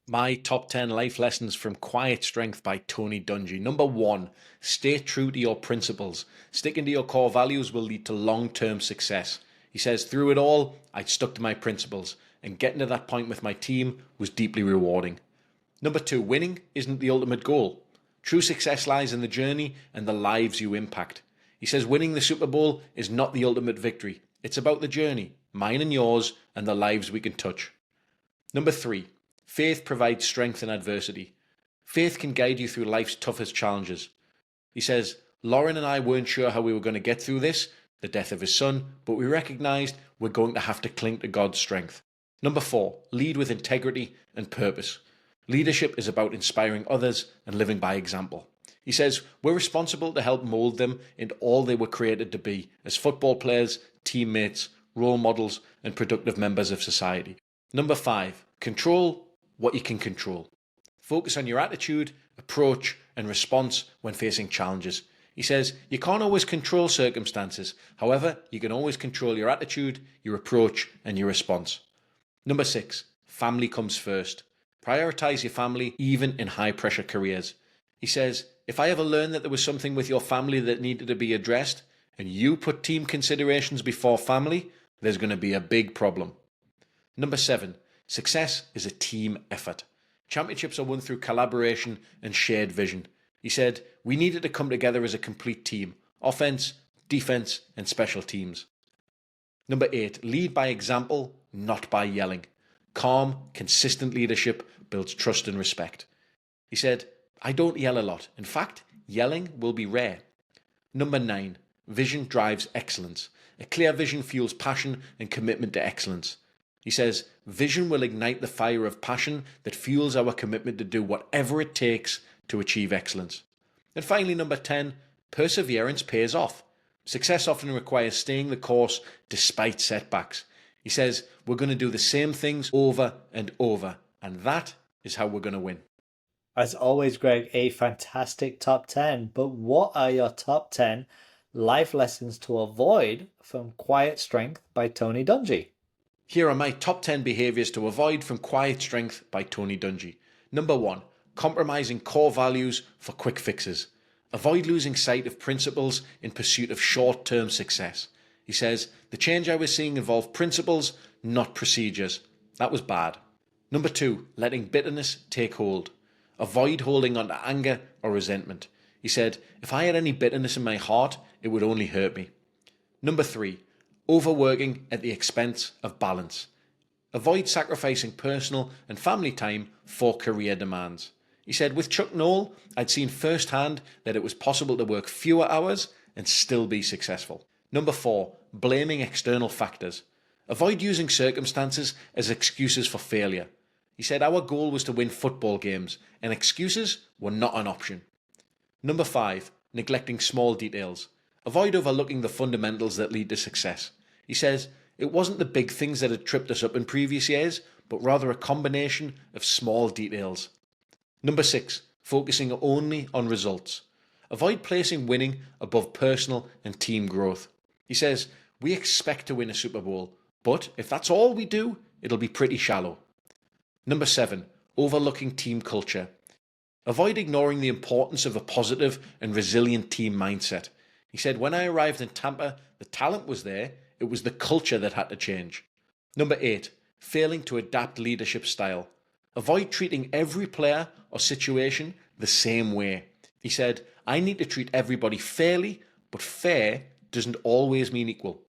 My top 10 life lessons from Quiet Strength by Tony Dungy. Number 1, stay true to your principles. Sticking to your core values will lead to long-term success. He says, through it all, I stuck to my principles, and getting to that point with my team was deeply rewarding. Number 2, winning isn't the ultimate goal. True success lies in the journey and the lives you impact. He says winning the Super Bowl is not the ultimate victory. It's about the journey, mine and yours, and the lives we can touch. Number 3, faith provides strength in adversity. Faith can guide you through life's toughest challenges. He says, Lauren and I weren't sure how we were going to get through this, the death of his son, but we recognized we're going to have to cling to God's strength. Number 4, lead with integrity and purpose. Leadership is about inspiring others and living by example. He says, we're responsible to help mold them into all they were created to be as football players, teammates, role models, and productive members of society. Number 5, control what you can control. Focus on your attitude, approach, and response when facing challenges. He says, you can't always control circumstances. However, you can always control your attitude, your approach, and your response. Number 6, family comes first. Prioritize your family even in high-pressure careers. He says, if I ever learned that there was something with your family that needed to be addressed, and you put team considerations before family, there's going to be a big problem. Number 7, success is a team effort. Championships are won through collaboration and shared vision. He said, we needed to come together as a complete team, offense, defense, and special teams. Number 8, lead by example, not by yelling. Calm, consistent leadership builds trust and respect. He said, I don't yell a lot. In fact, yelling will be rare. Number 9, vision drives excellence. A clear vision fuels passion and commitment to excellence. He says, vision will ignite the fire of passion that fuels our commitment to do whatever it takes to achieve excellence. And finally, number 10, perseverance pays off. Success often requires staying the course despite setbacks. He says, we're going to do the same things over and over, and that is how we're going to win. As always, Greg, a fantastic top 10. But what are your top 10 life lessons to avoid from Quiet Strength by Tony Dungy? Here are my top 10 behaviors to avoid from Quiet Strength by Tony Dungy. Number 1, compromising core values for quick fixes. Avoid losing sight of principles in pursuit of short-term success. He says, the change I was seeing involved principles, not procedures. That was bad. Number 2, letting bitterness take hold. Avoid holding on to anger or resentment. He said, if I had any bitterness in my heart, it would only hurt me. Number 3, overworking at the expense of balance. Avoid sacrificing personal and family time for career demands. He said, with Chuck Noll, I'd seen firsthand that it was possible to work fewer hours and still be successful. Number 4, blaming external factors. Avoid using circumstances as excuses for failure. He said, our goal was to win football games, and excuses were not an option. Number 5, neglecting small details. Avoid overlooking the fundamentals that lead to success. He says, it wasn't the big things that had tripped us up in previous years, but rather a combination of small details. Number 6, focusing only on results. Avoid placing winning above personal and team growth. He says, we expect to win a Super Bowl, but if that's all we do, it'll be pretty shallow. Number 7, overlooking team culture. Avoid ignoring the importance of a positive and resilient team mindset. He said, when I arrived in Tampa, the talent was there, it was the culture that had to change. Number 8, failing to adapt leadership style. Avoid treating every player or situation the same way. He said, I need to treat everybody fairly, but fair doesn't always mean equal.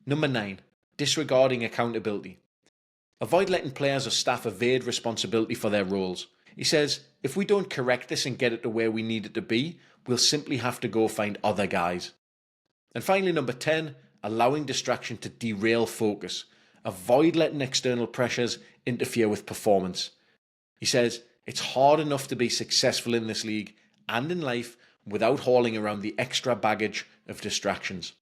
Number 9, disregarding accountability. Avoid letting players or staff evade responsibility for their roles. He says, if we don't correct this and get it to where we need it to be, we'll simply have to go find other guys. And finally, number 10, allowing distraction to derail focus. Avoid letting external pressures interfere with performance. He says, it's hard enough to be successful in this league and in life without hauling around the extra baggage of distractions.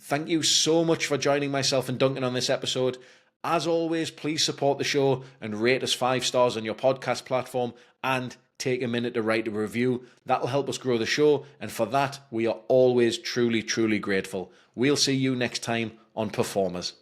Thank you so much for joining myself and Duncan on this episode. As always, please support the show and rate us 5 stars on your podcast platform and take a minute to write a review. That'll help us grow the show, and for that, we are always truly, truly grateful. We'll see you next time on Performers.